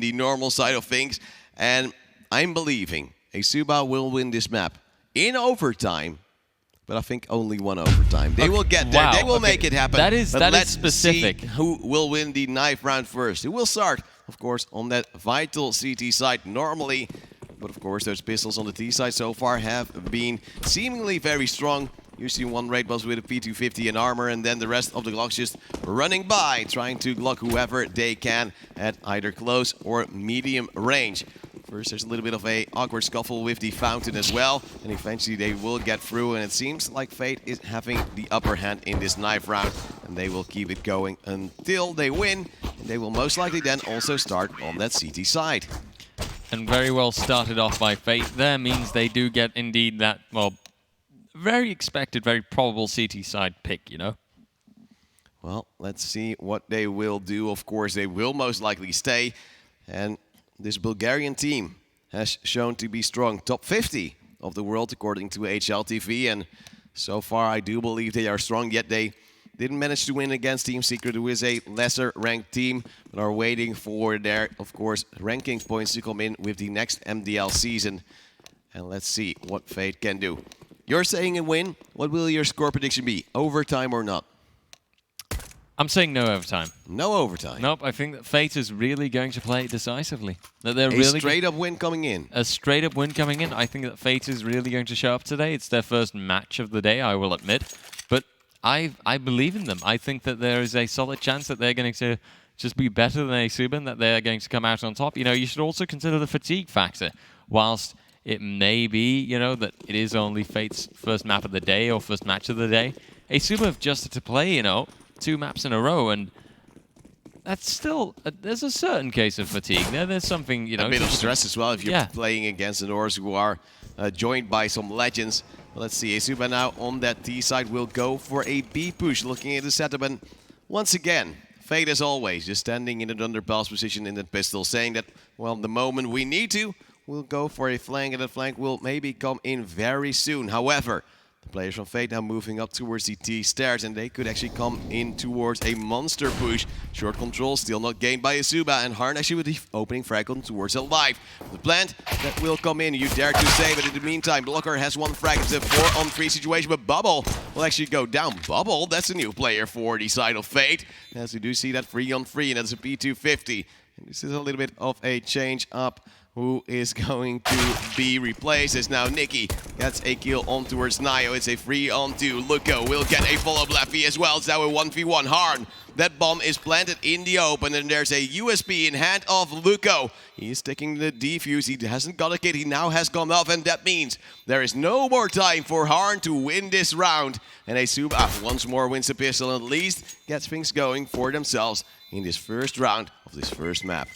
the normal side of things. And I'm believing ESUBA will win this map in overtime. But I think only one overtime. They will get there. Wow. They will make it happen. That is See specific. who will win the knife round first. It will start, of course, on that vital CT side normally. But of course, those pistols on the T side so far have been seemingly very strong. You see one raid boss with a P250 and armor, and then the rest of the Glocks just running by, trying to Glock whoever they can at either close or medium range. First, there's a little bit of a awkward scuffle with the fountain as well, and eventually they will get through, and it seems like Fate is having the upper hand in this knife round, and they will keep it going until they win, and they will most likely then also start on that CT side. And very well started off by Fate there, means they do get indeed that, well, very expected, very probable CT side pick, you know? Well, let's see what they will do. Of course, they will most likely stay, and this Bulgarian team has shown to be strong. Top 50 of the world according to HLTV, and so far I do believe they are strong, yet they didn't manage to win against Team Secret, who is a lesser ranked team, but are waiting for their, of course, ranking points to come in with the next MDL season. And let's see what Fate can do. You're saying a win. What will your score prediction be? Overtime or not? I'm saying no overtime. No overtime. Nope, I think that Fate is really going to play it decisively. That they're a really straight-up win coming in. A straight-up win coming in. I think that Fate is really going to show up today. It's their first match of the day, I will admit. But I believe in them. I think that there is a solid chance that they're going to just be better than ESUBA and that they're going to come out on top. You know, you should also consider the fatigue factor. Whilst it may be, you know, that it is only Fate's first map of the day or first match of the day, ESUBA have just to play, you know, 2 maps in a row, and that's still, there's a certain case of fatigue there. There's something, you know... A bit of stress as well if you're yeah. playing against the Norse who are joined by some legends. Well, let's see, ESUBA now on that T side will go for a B push, looking at the setup, and once again, Fate as always, just standing in an underpass position in that pistol, saying that, well, the moment we need to, we'll go for a flank, and that flank will maybe come in very soon. However, the players from Fate now moving up towards the T stairs, and they could actually come in towards a monster push. Short control still not gained by ESUBA, and Harn actually with the opening frag on towards Alive. The plant that will come in, you dare to say, but in the meantime, Blocker has 1 frag. It's a 4-on-3 situation, but Bubble will actually go down. Bubble, that's a new player for the side of Fate. As we do see that 3-on-3, and that's a P250. And this is a little bit of a change up. Who is going to be replaced as now Nikki gets a kill on towards Nio. It's a 3-on-2. Luko will get a follow-up lefty as well. It's now a 1v1. Harn, that bomb is planted in the open, and there's a USP in hand of Luko. He is taking the defuse. He hasn't got a kit. He now has gone off, and that means there is no more time for Harn to win this round. And ESUBA once more wins the pistol and at least gets things going for themselves in this first round of this first map.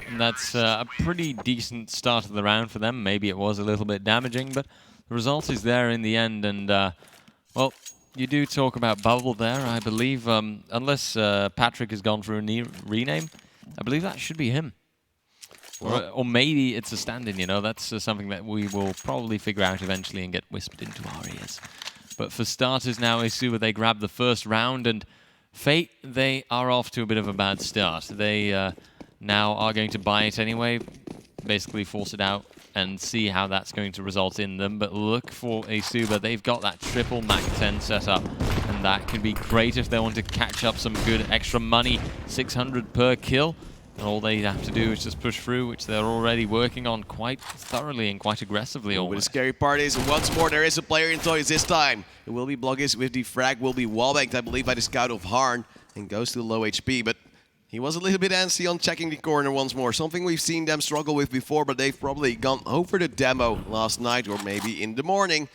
And that's a pretty decent start of the round for them. Maybe it was a little bit damaging, but the result is there in the end. And, well, you do talk about Bubble there, I believe. Unless Patrick has gone through a rename, I believe that should be him. Well, or maybe it's a stand-in, you know. That's something that we will probably figure out eventually and get whispered into our ears. But for starters now, ESUBA, they grab the first round, and Fate, they are off to a bit of a bad start. They... now are going to buy it anyway, basically force it out and see how that's going to result in them. But look for ESUBA, they've got that triple Mac 10 set up, and that can be great if they want to catch up some good extra money, 600 per kill. And all they have to do is just push through, which they're already working on quite thoroughly and quite aggressively. But the scary part is, once more, there is a player in toys this time. It will be Bloggis with the frag, will be wallbanked, I believe, by the scout of Harn, and goes to low HP. But he was a little bit antsy on checking the corner once more. Something we've seen them struggle with before, but they've probably gone over the demo last night or maybe in the morning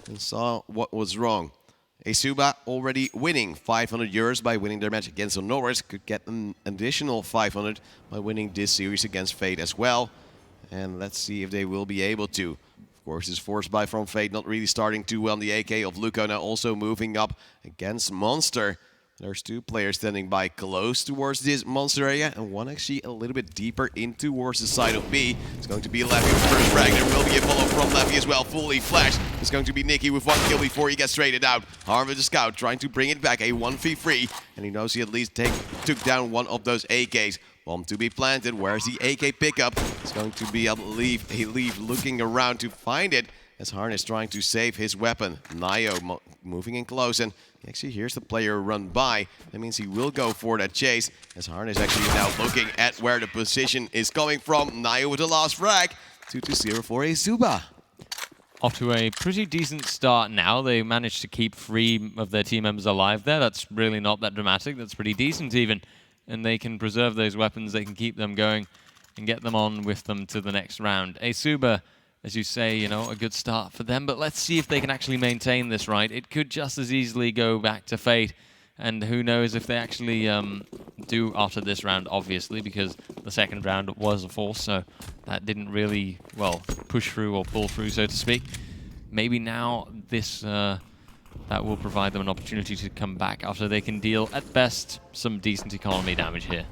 and saw what was wrong. ESUBA already winning 500 euros by winning their match against the Norris. Could get an additional 500 by winning this series against Fate as well. And let's see if they will be able to. Of course, this forced buy from Fate not really starting too well. The AK of Luko now also moving up against Monster. There's 2 players standing by close towards this monster area, and one actually a little bit deeper in towards the side of B. It's going to be Leffy with first frag. There will be a follow from Leffy as well, fully flashed. It's going to be Nikki with 1 kill before he gets traded out. Harm with the scout trying to bring it back, a 1v3, and he knows he at least took down one of those AKs. Bomb to be planted. Where's the AK pickup? It's going to be, I believe, a Leaf looking around to find it as Harn is trying to save his weapon. Nio moving in close, and actually here's the player run by. That means he will go for that chase as Harn is actually now looking at where the position is coming from. Nio with the last frag. 2-0 for ESUBA. Off to a pretty decent start now. They managed to keep 3 of their team members alive there. That's really not that dramatic. That's pretty decent even. And they can preserve those weapons. They can keep them going and get them on with them to the next round. ESUBA, as you say, you know, a good start for them. But let's see if they can actually maintain this, right? It could just as easily go back to Fate. And who knows if they actually do after this round, obviously, because the second round was a force, so that didn't really, well, push through or pull through, so to speak. Maybe now this that will provide them an opportunity to come back after they can deal, at best, some decent economy damage here.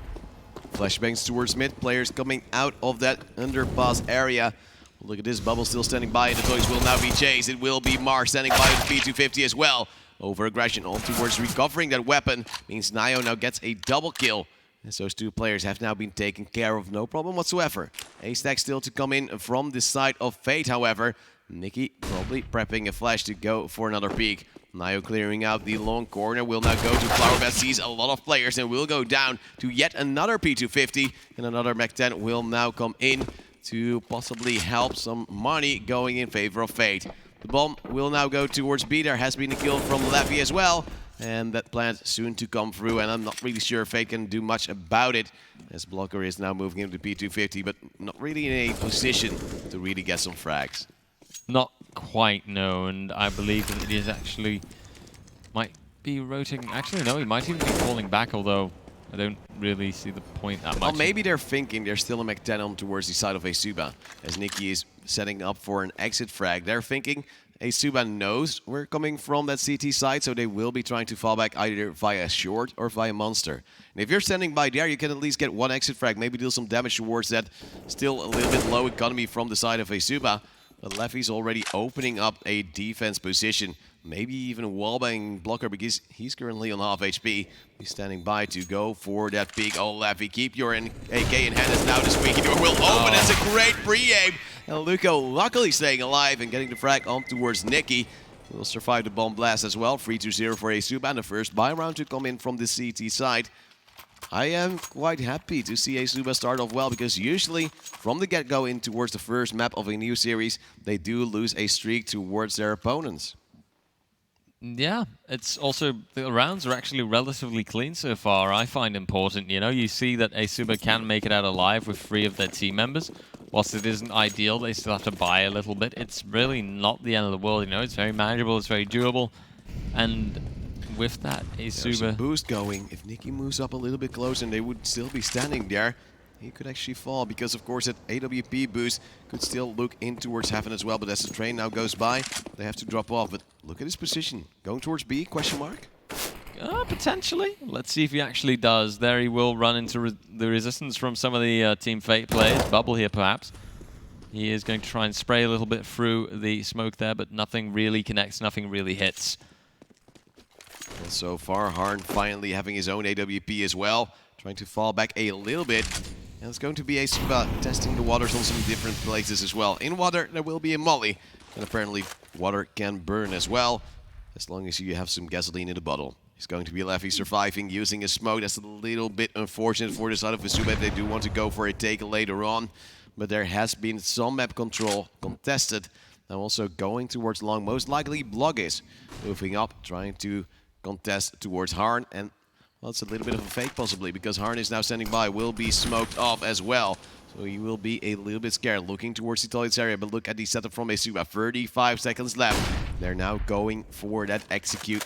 Flashbangs towards mid, players coming out of that underpass area. Look at this, Bubble still standing by, and the toys will now be chased. It will be Mar standing by with the P250 as well. Over-aggression on towards recovering that weapon means Nio now gets a double kill. As those 2 players have now been taken care of, no problem whatsoever. A stack still to come in from the side of Fate, however. Nikki probably prepping a flash to go for another peek. Nio clearing out the long corner, will now go to Flower Best, sees a lot of players and will go down to yet another P250. And another Mech 10 will now come in to possibly help some money going in favor of Fate. The bomb will now go towards B. There has been a kill from Leffy as well. And that plant soon to come through, and I'm not really sure if Fate can do much about it. As Blocker is now moving into P250, but not really in a position to really get some frags. Not quite, no, and I believe that it is actually might be rotating. Actually, no, he might even be falling back, although I don't really see the point that much. Well, maybe they're thinking there's still a Mech 10 on towards the side of ESUBA, as Nikki is setting up for an exit frag. They're thinking ESUBA knows we're coming from that CT side, so they will be trying to fall back either via short or via monster. And if you're standing by there, you can at least get one exit frag, maybe deal some damage towards that still a little bit low economy from the side of ESUBA. But Leffy's already opening up a defense position, maybe even a wallbang Blocker because he's currently on half HP. He's standing by to go for that peek. Oh, Leffy, keep your AK in hand as now the squeaky door will open. It's a great pre-aim. And Luco luckily staying alive and getting the frag on towards Nikki. Will survive the bomb blast as well. 3-0 for ESUBA, and the first buy round to come in from the CT side. I am quite happy to see ESUBA start off well, because usually from the get-go in towards the first map of a new series, they do lose a streak towards their opponents. Yeah, it's also, the rounds are actually relatively clean so far. I find important, you know, you see that ESUBA can make it out alive with 3 of their team members. Whilst it isn't ideal, they still have to buy a little bit. It's really not the end of the world, you know, it's very manageable, it's very doable. And with that, ESUBA... There's a boost going. If Nikki moves up a little bit closer and they would still be standing there, he could actually fall, because of course that AWP boost could still look in towards heaven as well. But as the train now goes by, they have to drop off. But look at his position. Going towards B, question mark? Potentially. Let's see if he actually does. There he will run into the resistance from some of the Team Fate players. Bubble here, perhaps. He is going to try and spray a little bit through the smoke there, but nothing really connects, nothing really hits. Well, so far, Harn finally having his own AWP as well. Trying to fall back a little bit. And it's going to be ESUBA testing the waters on some different places as well. In water, there will be a molly. And apparently, water can burn as well, as long as you have some gasoline in the bottle. He's going to be Leffy surviving, using a smoke. That's a little bit unfortunate for the side of ESUBA if they do want to go for a take later on. But there has been some map control contested. Now also going towards long. Most likely Blog is moving up, trying to contest towards Harn. And well, it's a little bit of a fake possibly, because Harn is now standing by, will be smoked off as well. So he will be a little bit scared, looking towards the toilets area. But look at the setup from ESUBA. 35 seconds left. They're now going for that execute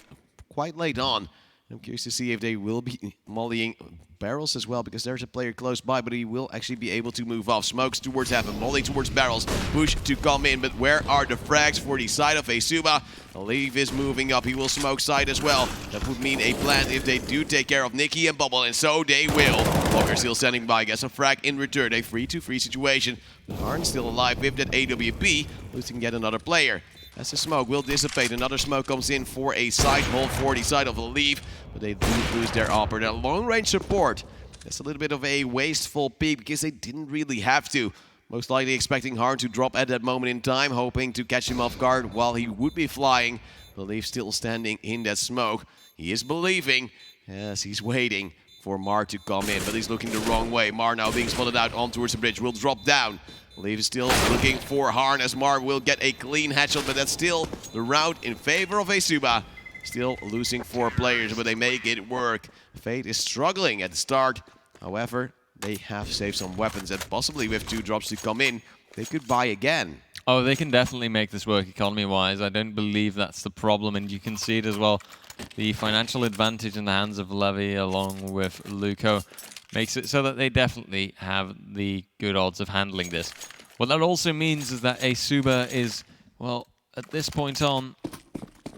quite late on. I'm curious to see if they will be mollying barrels as well, because there's a player close by, but he will actually be able to move off. Smokes towards heaven, molly towards barrels, push to come in, but where are the frags for the side of ESUBA? Leaf is moving up, he will smoke side as well. That would mean a plant if they do take care of Nikki and Bubble, and so they will. Walker still standing by, gets a frag in return, a 3-2-3 situation. Harn still alive with that AWP, losing yet another player. As the smoke will dissipate, another smoke comes in for a side hold for the side of the Leaf, but they do lose their operator. Long range support That's a little bit of a wasteful peek because they didn't really have to. Most likely expecting Harn to drop at that moment in time, hoping to catch him off guard while he would be flying. Believe still standing in that smoke. He is believing as he's waiting for Mar to come in, but he's looking the wrong way. Mar now being spotted out on towards the bridge, will drop down. Believe is still looking for Harn as Mar will get a clean headshot, but that's still the round in favor of ESUBA. Still losing 4 players, but they make it work. Fate is struggling at the start. However, they have saved some weapons, and possibly with 2 drops to come in, they could buy again. Oh, they can definitely make this work economy-wise. I don't believe that's the problem, and you can see it as well. The financial advantage in the hands of Levy along with Luco makes it so that they definitely have the good odds of handling this. What that also means is that ESUBA is, well, at this point on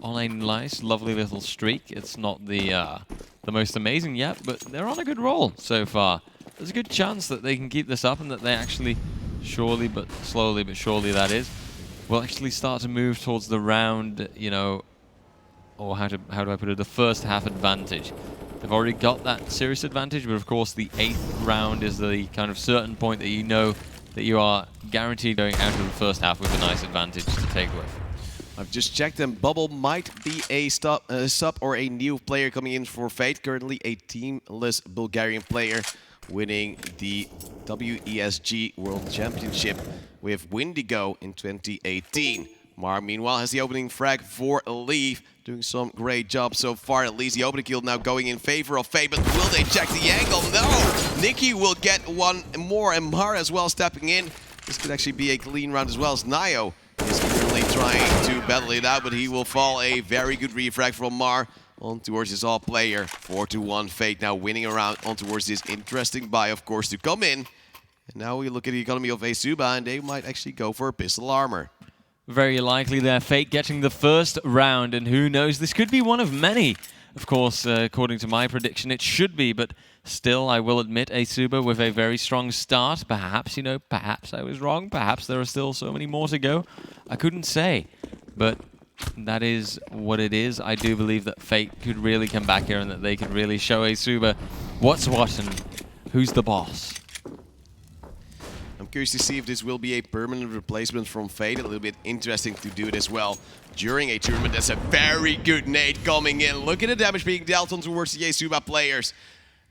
a nice, lovely little streak. It's not the most amazing yet, but they're on a good roll so far. There's a good chance that they can keep this up and that they actually, slowly but surely that is, will actually start to move towards the round, you know, or how do I put it, the first half advantage. They've already got that serious advantage, but of course the 8th round is the kind of certain point that you know that you are guaranteed going out of the first half with a nice advantage to take with. I've just checked, and Bubble might be a sub or a new player coming in for Fate. Currently a teamless Bulgarian player winning the WESG World Championship with Windigo in 2018. Mar, meanwhile, has the opening frag for Leaf, doing some great job so far. At least the opening kill now going in favor of Fate, but will they check the angle? No! Nikki will get one more, and Mar as well stepping in. This could actually be a clean round as well, as Nio is currently trying to battle it out, but he will fall. A very good refrag from Mar on towards his all player. 4-1 Fate now winning around on towards this interesting buy, of course, to come in. And now we look at the economy of ESUBA, and they might actually go for a pistol armor. Very likely there, Fate getting the first round, and who knows, this could be one of many. Of course, according to my prediction, it should be, but still, I will admit, ESUBA with a very strong start. Perhaps, you know, perhaps I was wrong. Perhaps there are still so many more to go. I couldn't say, but that is what it is. I do believe that Fate could really come back here and that they could really show ESUBA what's what and who's the boss. I'm curious to see if this will be a permanent replacement from Fate. A little bit interesting to do it as well during a tournament. That's a very good nade coming in. Look at the damage being dealt on towards the ESUBA players.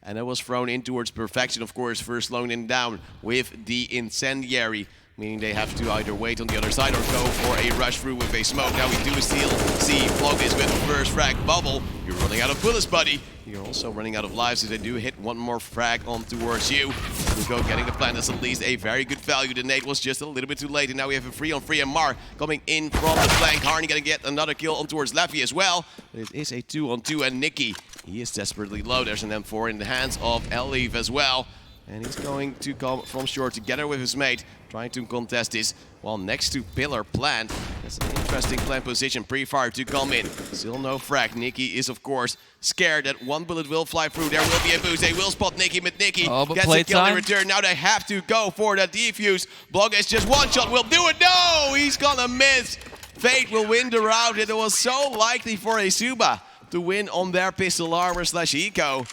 And that was thrown in towards perfection, of course, first slowing in down with the incendiary, meaning they have to either wait on the other side or go for a rush through with a smoke. Now we do still see Flogis with the first frag. Bubble, you're running out of bullets, buddy. You're also running out of lives, as they do hit one more frag on towards you. Lugo getting the plan. That's at least a very good value. The nade was just a little bit too late, and now we have a 3-on-3, and Mar coming in from the flank. Harney gonna get another kill on towards Leffy as well. But it is a 2-on-2, and Nikki, he is desperately low. There's an M4 in the hands of Elif as well. And he's going to come from shore together with his mate, trying to contest this while next to Pillar Plant. That's an interesting plant position. Pre-fire to come in. Still no frag. Nikki is, of course, scared that one bullet will fly through. There will be a boost. They will spot Nikki, but Nikki gets a kill in return. Now they have to go for the defuse. Blog is just one shot. Will do it. No! He's gonna miss. Fate will win the round. It was so likely for ESUBA to win on their pistol armor / eco.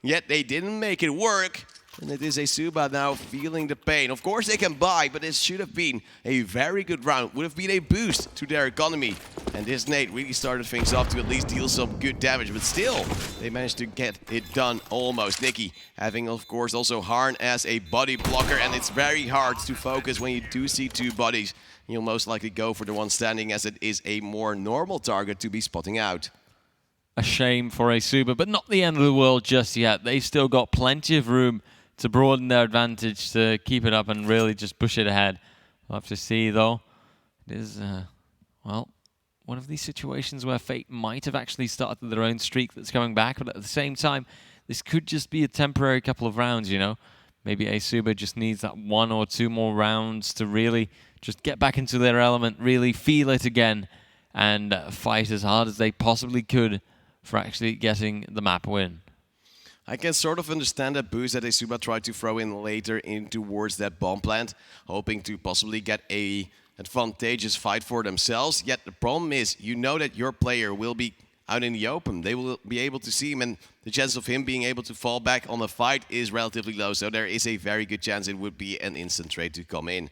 Yet they didn't make it work. And it is ESUBA now feeling the pain. Of course they can buy, but this should have been a very good round. Would have been a boost to their economy. And this nade really started things off to at least deal some good damage. But still, they managed to get it done almost. Nikki having, of course, also Harn as a body blocker. And it's very hard to focus when you do see 2 bodies. You'll most likely go for the one standing, as it is a more normal target to be spotting out. A shame for ESUBA, but not the end of the world just yet. They've still got plenty of room to broaden their advantage, to keep it up and really just push it ahead. We'll have to see, though. It is, well, one of these situations where Fate might have actually started their own streak that's coming back, but at the same time, this could just be a temporary couple of rounds, you know? Maybe ESUBA just needs that 1 or 2 more rounds to really just get back into their element, really feel it again, and fight as hard as they possibly could for actually getting the map win. I can sort of understand that boost that ESUBA tried to throw in later in towards that bomb plant, hoping to possibly get a advantageous fight for themselves. Yet the problem is, you know that your player will be out in the open. They will be able to see him, and the chance of him being able to fall back on the fight is relatively low. So there is a very good chance it would be an instant trade to come in.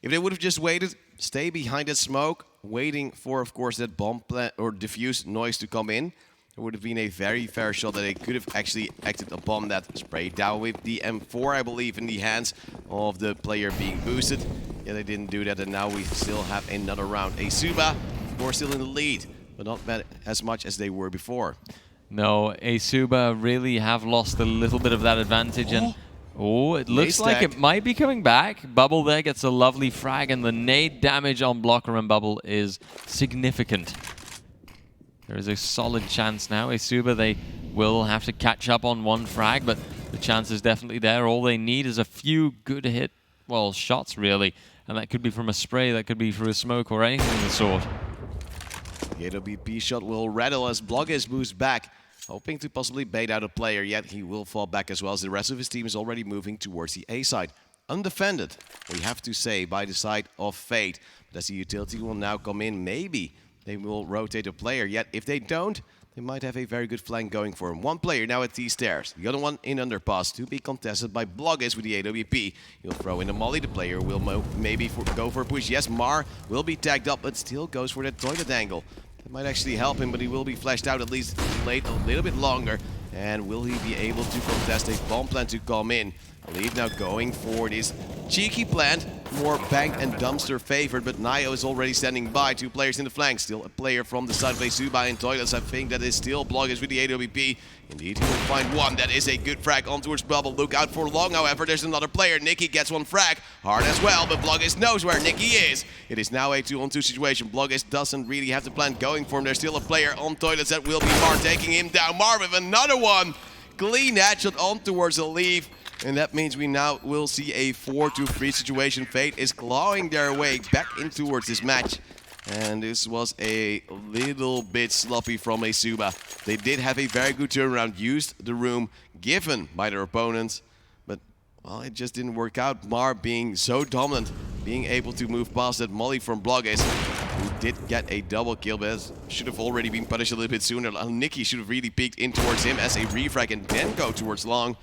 If they would have just waited, stay behind that smoke, waiting for, of course, that bomb or diffuse noise to come in, it would have been a very fair shot that they could have actually acted upon that. Spray down with the M4, I believe, in the hands of the player being boosted. Yeah, they didn't do that, and now we still have another round. ESUBA, of course, still in the lead, but not as much as they were before. No, ESUBA really have lost a little bit of that advantage, and it looks like it might be coming back. Bubble there gets a lovely frag, and the nade damage on Blocker and Bubble is significant. There is a solid chance now. ESUBA, they will have to catch up on one frag, but the chance is definitely there. All they need is a few good shots, really. And that could be from a spray, that could be through a smoke, or anything of the sort. The AWP shot will rattle as Bloggers moves back, hoping to possibly bait out a player, yet he will fall back as well as the rest of his team is already moving towards the A side. Undefended, we have to say, by the side of Fate. But as the utility will now come in, maybe they will rotate a player, yet if they don't, they might have a very good flank going for him. One player now at T-stairs, the other one in underpass, to be contested by Bloggers with the AWP. He'll throw in a molly, the player will maybe go for a push. Yes, Mar will be tagged up, but still goes for that toilet angle. It might actually help him, but he will be flashed out, at least delayed a little bit longer. And will he be able to contest a bomb plant to come in? I believe now going for this cheeky plant, more bank and dumpster favored, but Nio is already standing by. Two players in the flank, still a player from the side of ESUBA in toilets. I think that is still Bloggers with the AWP. Indeed, he will find one. That is a good frag on towards Bubble. Look out for long, however, there's another player. Nicky gets one frag, hard as well, but Bloggers knows where Nicky is. It is now a 2-on-2 situation. Bloggers doesn't really have the plant going for him. There's still a player on toilets that will be Mar, taking him down. Mar with another one. Clean headshot on towards a leave. And that means we now will see a 4-3 situation. Fate is clawing their way back in towards this match. And this was a little bit sloppy from ESUBA. They did have a very good turnaround, used the room given by their opponents. But, well, it just didn't work out. Mar being so dominant, being able to move past that molly from Bloggers, who did get a double kill, but should have already been punished a little bit sooner. Nicky should have really peeked in towards him as a refrag and then go towards long.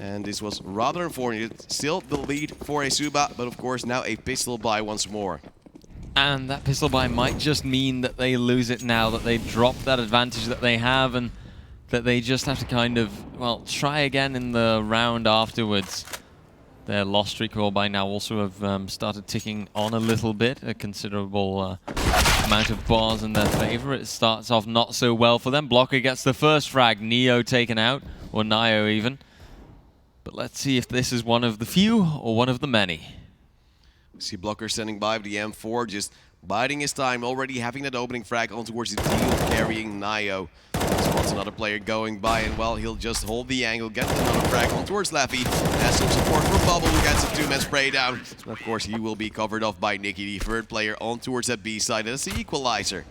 And this was rather unfortunate. Still the lead for ESUBA, but of course now a pistol buy once more. And that pistol buy might just mean that they lose it now, that they drop that advantage that they have, and that they just have to kind of, well, try again in the round afterwards. Their loss streak will by now also have started ticking on a little bit, a considerable amount of bars in their favor. It starts off not so well for them. Blocker gets the first frag, Neo taken out, or Nio even. But let's see if this is one of the few or one of the many. We see Blocker standing by with the M4, just biding his time, already having that opening frag on towards the team, carrying Nio. Spots another player going by, and well, he'll just hold the angle, get another frag on towards Leffy. Has some support from Bubble, who gets a two-man spray down. And of course, he will be covered off by Nicky, the third player on towards that B side. That's the equalizer.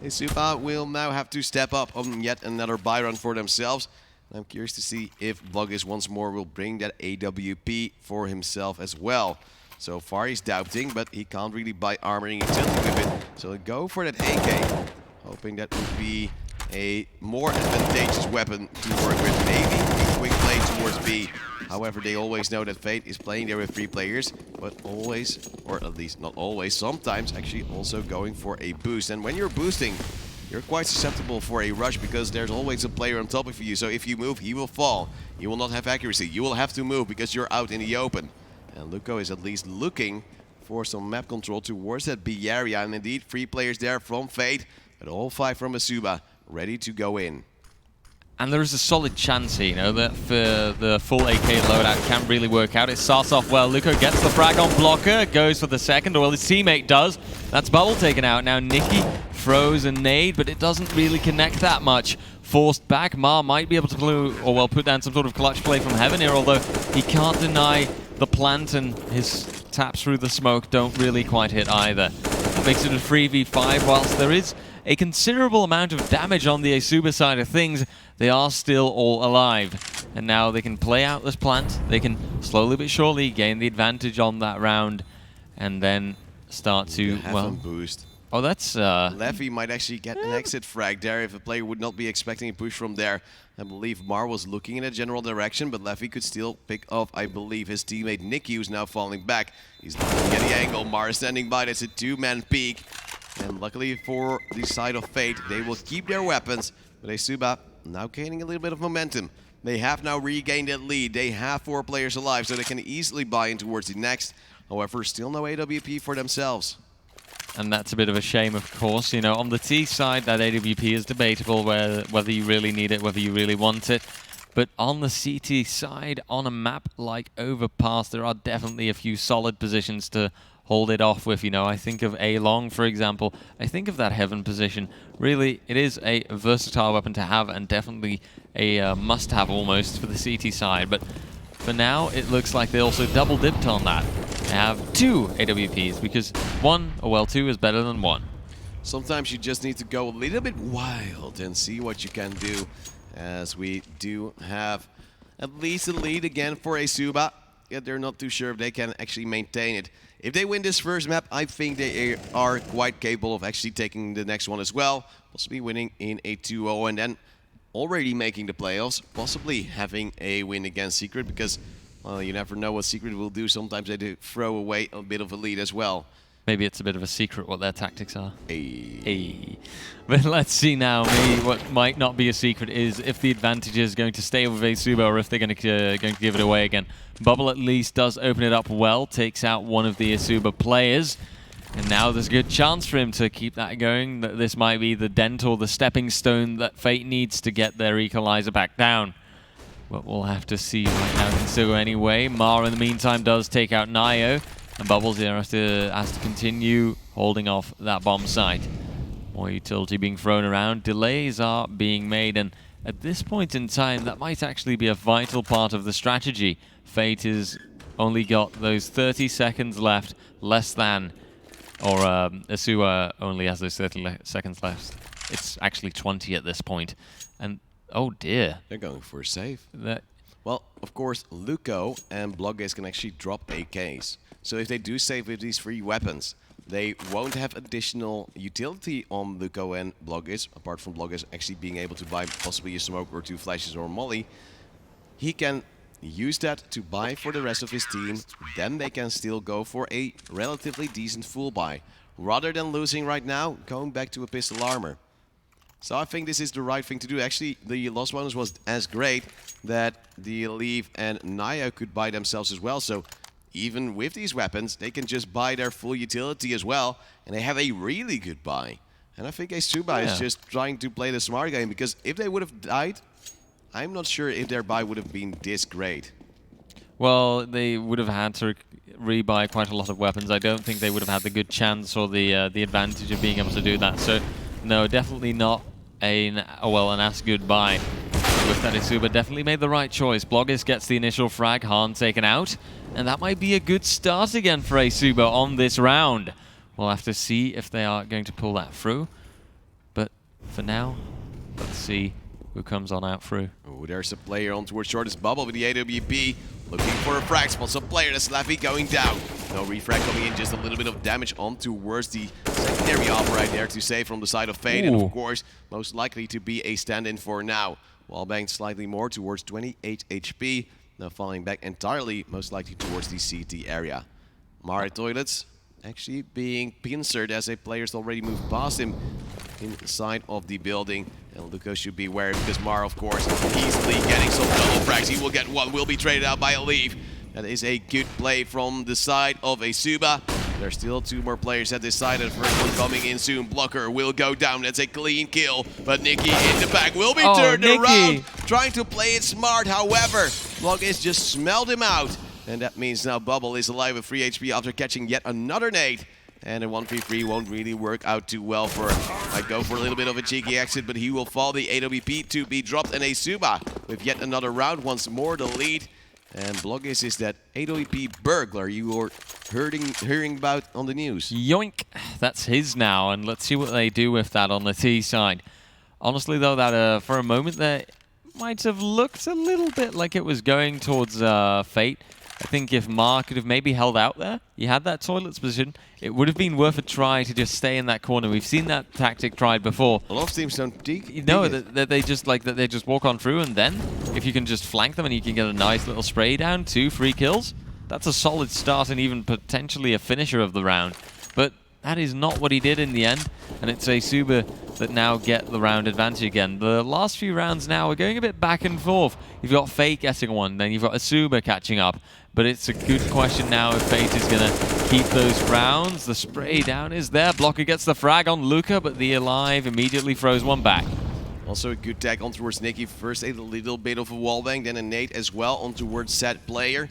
ESUBA will now have to step up on yet another buy run for themselves. I'm curious to see if Bloggers once more will bring that AWP for himself as well. So far he's doubting, but he can't really buy armoring utility with it. So go for that AK, hoping that would be a more advantageous weapon to work with. Maybe a quick play towards B. However, they always know that Fate is playing there with 3 players, but always, or at least not always, sometimes actually also going for a boost. And when you're boosting, you're quite susceptible for a rush because there's always a player on top of you. So if you move, he will fall. You will not have accuracy. You will have to move because you're out in the open. And Luco is at least looking for some map control towards that B area. And indeed, 3 players there from Fate, but all 5 from ESUBA, ready to go in. And there is a solid chance here, you know, that for the full AK loadout can really work out. It starts off well. Luco gets the frag on Blocker, goes for the second, or well, his teammate does. That's Bubble taken out. Now Nicky throws a nade, but it doesn't really connect that much. Forced back, Mar might be able to put down some sort of clutch play from heaven here, although he can't deny the plant, and his taps through the smoke don't really quite hit either. That makes it a 3v5, whilst there is a considerable amount of damage on the ESUBA side of things. They are still all alive. And now they can play out this plant. They can slowly but surely gain the advantage on that round and then start to, well, boost. Oh, that's... Leffy might actually get an exit frag there if a player would not be expecting a push from there. I believe Mar was looking in a general direction, but Leffy could still pick off, I believe, his teammate Nicky, who's now falling back. He's looking at the angle. Mar is standing by. That's a two-man peek. And luckily for the side of Fate, they will keep their weapons. But ESUBA now gaining a little bit of momentum. They have now regained that lead. They have 4 players alive, so they can easily buy in towards the next. However, still no AWP for themselves. And that's a bit of a shame, of course. You know, on the T side, that AWP is debatable, whether you really need it, whether you really want it. But on the CT side, on a map like Overpass, there are definitely a few solid positions to hold it off with. You know, I think of A-Long, for example. I think of that Heaven position. Really, it is a versatile weapon to have and definitely a must-have almost for the CT side. But for now, it looks like they also double-dipped on that. They have 2 AWPs because 2 is better than 1. Sometimes you just need to go a little bit wild and see what you can do, as we do have at least a lead again for ESUBA. Yet they're not too sure if they can actually maintain it. If they win this first map, I think they are quite capable of actually taking the next one as well, possibly winning in a 2-0 and then already making the playoffs, possibly having a win against Secret, because well, you never know what Secret will do. Sometimes they do throw away a bit of a lead as well. Maybe it's a bit of a secret what their tactics are. Hey. But let's see now. Maybe what might not be a secret is if the advantage is going to stay with ESUBA or if they're going to give it away again. Bubble at least does open it up well, takes out one of the ESUBA players. And now there's a good chance for him to keep that going. That this might be the dent or the stepping stone that Fate needs to get their equalizer back down. But we'll have to see right now. Can still go anyway. Mar in the meantime does take out Nio. And Bubbles here has to continue holding off that bomb site. More utility being thrown around. Delays are being made. And at this point in time, that might actually be a vital part of the strategy. Fate has only got those 30 seconds left, less than. Or ESUBA only has those 30 seconds left. It's actually 20 at this point. And oh dear. They're going for a save. Well, of course, Luco and Blockgaze can actually drop AKs. So if they do save with these 3 weapons, they won't have additional utility on Luco and Blockgaze, apart from Blockgaze actually being able to buy possibly a smoke or 2 flashes or a molly. He can use that to buy for the rest of his team, then they can still go for a relatively decent full buy. Rather than losing right now, going back to a pistol armor. So I think this is the right thing to do. Actually, the loss bonus was as great that the Leaf and Naya could buy themselves as well. So even with these weapons, they can just buy their full utility as well. And they have a really good buy. And I think ESUBA is just trying to play the smart game, because if they would have died, I'm not sure if their buy would have been this great. Well, they would have had to rebuy quite a lot of weapons. I don't think they would have had the good chance or the advantage of being able to do that. So, no, definitely not an as good buy. With that, ESUBA definitely made the right choice. Bloggers gets the initial frag, Han taken out. And that might be a good start again for ESUBA on this round. We'll have to see if they are going to pull that through. But for now, let's see who comes on out through. Oh, there's a player on towards shortest bubble with the AWP. Looking for a frag spot. Some player, that's Leffy going down. No refrag coming in, just a little bit of damage on towards the secondary offer right there to save from the side of Fate. And of course, most likely to be a stand-in for now. Wallbanged slightly more towards 28 HP. Now falling back entirely, most likely towards the CT area. Mara Toilets actually being pincered as a player's already moved past him inside of the building. And Luco should be aware, because Mar, of course, easily getting some double frags. He will get one, will be traded out by a Leaf. That is a good play from the side of ESUBA. There's still 2 more players at this side. The first one coming in soon. Blocker will go down. That's a clean kill. But Nicky in the back will be turned around. Trying to play it smart, however. Blockgaze just smelled him out. And that means now Bubble is alive with 3 HP after catching yet another nade. And a 1v3 won't really work out too well for him. Might go for a little bit of a cheeky exit, but he will fall. The AWP to be dropped. And ESUBA with yet another round, once more the lead. And Bloggis is that AWP burglar you were hearing about on the news. Yoink! That's his now, and let's see what they do with that on the T side. Honestly, though, that for a moment there might have looked a little bit like it was going towards Fate. I think if Ma could have maybe held out there, he had that toilet's position, it would have been worth a try to just stay in that corner. We've seen that tactic tried before. A lot of teams don't dig. No, that they just they just walk on through, and then if you can just flank them and you can get a nice little spray down, 2 free kills, that's a solid start and even potentially a finisher of the round. But that is not what he did in the end, and it's ESUBA that now get the round advantage again. The last few rounds now are going a bit back and forth. You've got Fate getting one, then you've got ESUBA catching up. But it's a good question now if Fate is going to keep those rounds. The spray down is there. Blocker gets the frag on Luca, but the Alive immediately throws one back. Also a good tag on towards Nicky. First a little bit of a wallbang, then a nade as well on towards set player.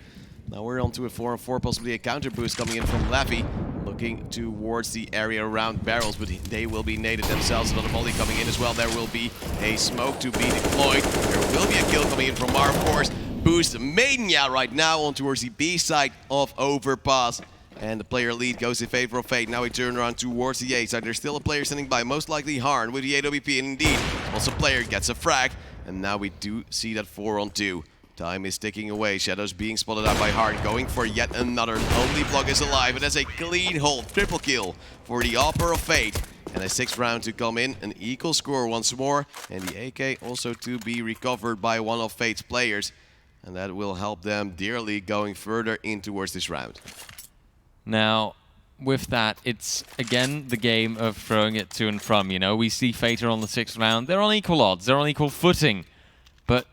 Now we're on to a 4-on-4, possibly a counter boost coming in from Leffy. Looking towards the area around barrels, but they will be naded themselves. Another volley coming in as well. There will be a smoke to be deployed. There will be a kill coming in from Mar, of course. Boost Mania right now on towards the B side of Overpass. And the player lead goes in favor of Fate. Now we turn around towards the A side. There's still a player standing by, most likely Harn with the AWP. And indeed, also player gets a frag. And now we do see that 4-on-2. Time is ticking away. Shadows being spotted out by Harn, going for yet another. Only block is alive, and that's a clean hold. Triple kill for the Opera of Fate. And a 6th round to come in. An equal score once more. And the AK also to be recovered by one of Fate's players. And that will help them dearly going further in towards this round. Now, with that, it's again the game of throwing it to and from. You know, we see Fate are on the 6th round. They're on equal odds. They're on equal footing. But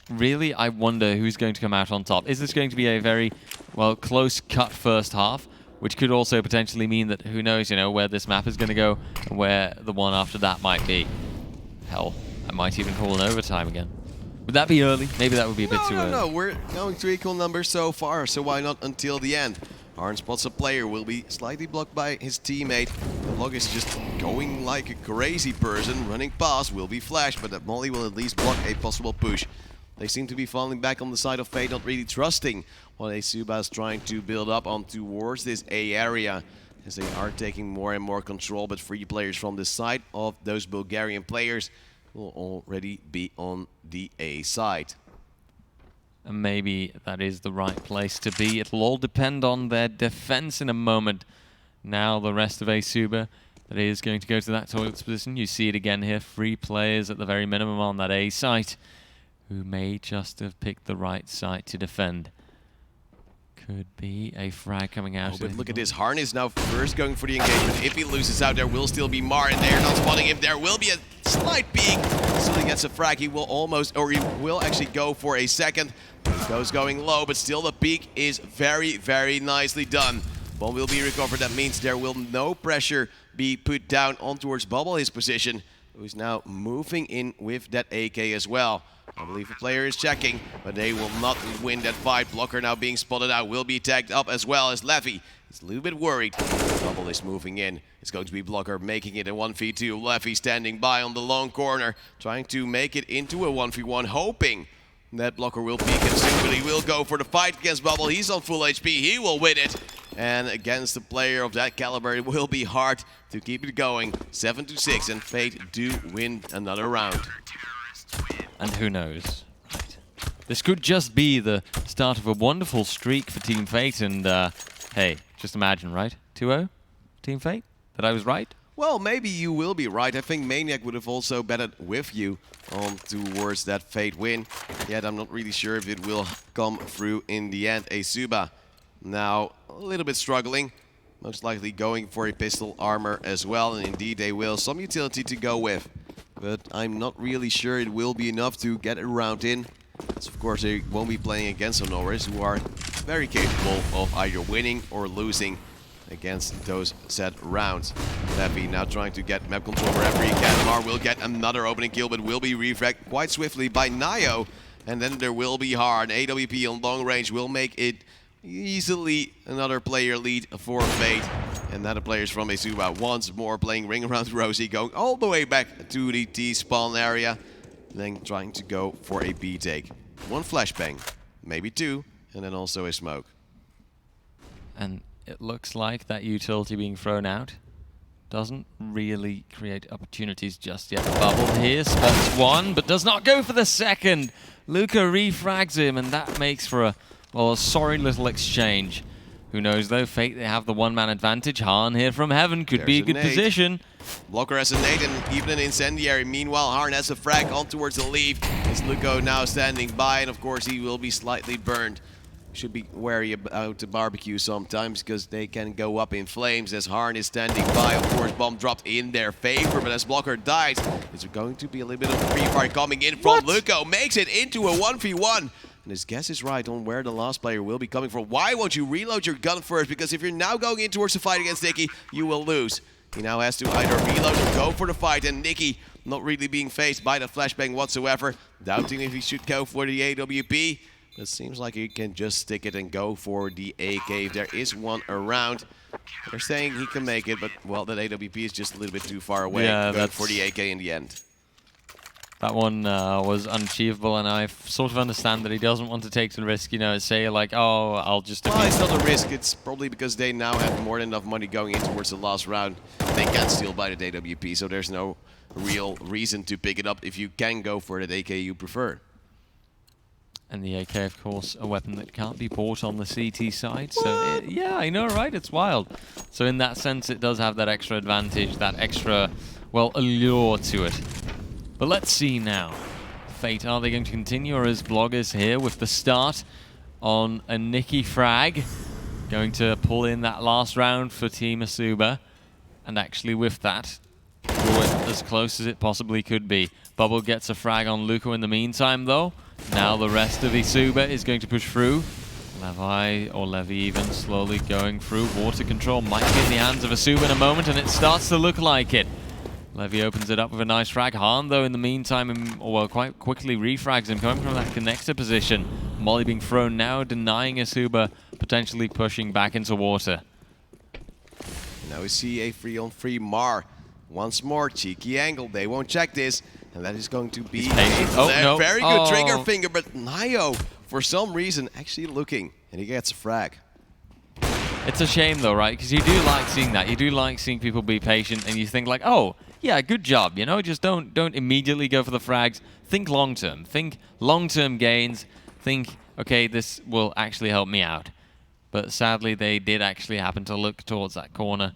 really, I wonder who's going to come out on top. Is this going to be a very, well, close-cut first half, which could also potentially mean that who knows, you know, where this map is going to go and where the one after that might be. Hell, I might even call an overtime again. Would that be early? Maybe that would be a bit too early. No, we're going to equal numbers so far, so why not until the end? Harn spots a player, will be slightly blocked by his teammate. The block is just going like a crazy person, running past, will be flashed, but that Molly will at least block a possible push. They seem to be falling back on the side of Fate, not really trusting what ESUBA is trying to build up on towards this A area, as they are taking more and more control, but 3 players from the side of those Bulgarian players will already be on the A side. And maybe that is the right place to be. It'll all depend on their defense in a moment. Now the rest of ESUBA that is going to go to that toilet's position. You see it again here. 3 players at the very minimum on that A site who may just have picked the right site to defend. Could be a frag coming out. Oh, but look at this. Harn is now first going for the engagement. If he loses out, there will still be Mar, and they're not spotting him. There will be a slight peek. Still he gets a frag. He will almost, or he will actually go for a second. He goes going low, but still the peek is very, very nicely done. Bomb will be recovered. That means there will no pressure be put down on towards Bubble, his position, who is now moving in with that AK as well. I believe the player is checking, but they will not win that fight. Blocker now being spotted out, will be tagged up as well as Leffy. He's a little bit worried. Bubble is moving in. It's going to be Blocker making it a 1v2. Leffy standing by on the long corner, trying to make it into a 1v1, hoping that Blocker will peek him soon, but he will go for the fight against Bubble. He's on full HP. He will win it. And against a player of that caliber, it will be hard to keep it going. 7-6, and Fate do win another round. And who knows? Right. This could just be the start of a wonderful streak for Team Fate, and hey, just imagine, right? 2-0, Team Fate? That I was right? Well, maybe you will be right. I think Maniac would have also betted with you towards that Fate win. Yet I'm not really sure if it will come through in the end. ESUBA now a little bit struggling. Most likely going for a pistol armor as well, and indeed they will. Some utility to go with. But I'm not really sure it will be enough to get a round in. So of course they won't be playing against Honoris, who are very capable of either winning or losing against those set rounds. Leffy now trying to get map control wherever he can. Mar will get another opening kill, but will be refragged quite swiftly by Nio. And then there will be Hard. AWP on long range will make it easily another player lead for Fate. And now the players from ESUBA once more playing Ring Around Rosie, going all the way back to the T-spawn area. Then trying to go for a B take. 1 flashbang, maybe 2, and then also a smoke. And it looks like that utility being thrown out doesn't really create opportunities just yet. Bubble here, spots 1, but does not go for the second. Luca refrags him, and that makes for a Well, a sorry little exchange. Who knows though? Fate, they have the one-man advantage. Harn here from heaven could be a good position. Blocker has a nade and even an incendiary. Meanwhile, Harn has a frag on towards the leaf. It's Luco now standing by, and of course he will be slightly burned. Should be wary about the barbecue sometimes because they can go up in flames as Harn is standing by. Of course, bomb dropped in their favor, but as Blocker dies, it's going to be a little bit of free fire coming in from Luco. Makes it into a 1v1. And his guess is right on where the last player will be coming from. Why won't you reload your gun first? Because if you're now going in towards the fight against Nicky, you will lose. He now has to either reload or go for the fight, and Nicky not really being faced by the flashbang whatsoever. Doubting if he should go for the AWP. It seems like he can just stick it and go for the AK if there is one around. They're saying he can make it, but well, that AWP is just a little bit too far away. Yeah, going for the AK in the end. That one was unachievable, and I sort of understand that he doesn't want to take the risk, you know, say like, oh, I'll just... Well, it's not a risk. It's probably because they now have more than enough money going in towards the last round. They can't steal by the AWP, so there's no real reason to pick it up if you can go for the AK you prefer. And the AK, of course, a weapon that can't be bought on the CT side. So, yeah, I know, right? It's wild. So in that sense, it does have that extra advantage, that extra, well, allure to it. But let's see now. Fate, are they going to continue, or is Bloggers here with the start on a Nicky frag? Going to pull in that last round for Team ESUBA. And actually with that, draw it as close as it possibly could be. Bubble gets a frag on Luco in the meantime, though. Now the rest of ESUBA is going to push through. Levi, or Levy even, slowly going through. Water control might be in the hands of ESUBA in a moment, and it starts to look like it. Levy opens it up with a nice frag. Harn, though, in the meantime, well, quite quickly refrags him, coming from that connector position. Molly being thrown now, denying ESUBA potentially pushing back into water. Now we see a 3-on-3 Mar. Once more, cheeky angle. They won't check this. And that is going to be a very good trigger finger, but Nio, for some reason, actually looking, and he gets a frag. It's a shame though, right? Because you do like seeing that. You do like seeing people be patient, and you think like, oh, yeah, good job, you know? Just don't immediately go for the frags. Think long-term. Think long-term gains. Think, okay, this will actually help me out. But sadly, they did actually happen to look towards that corner,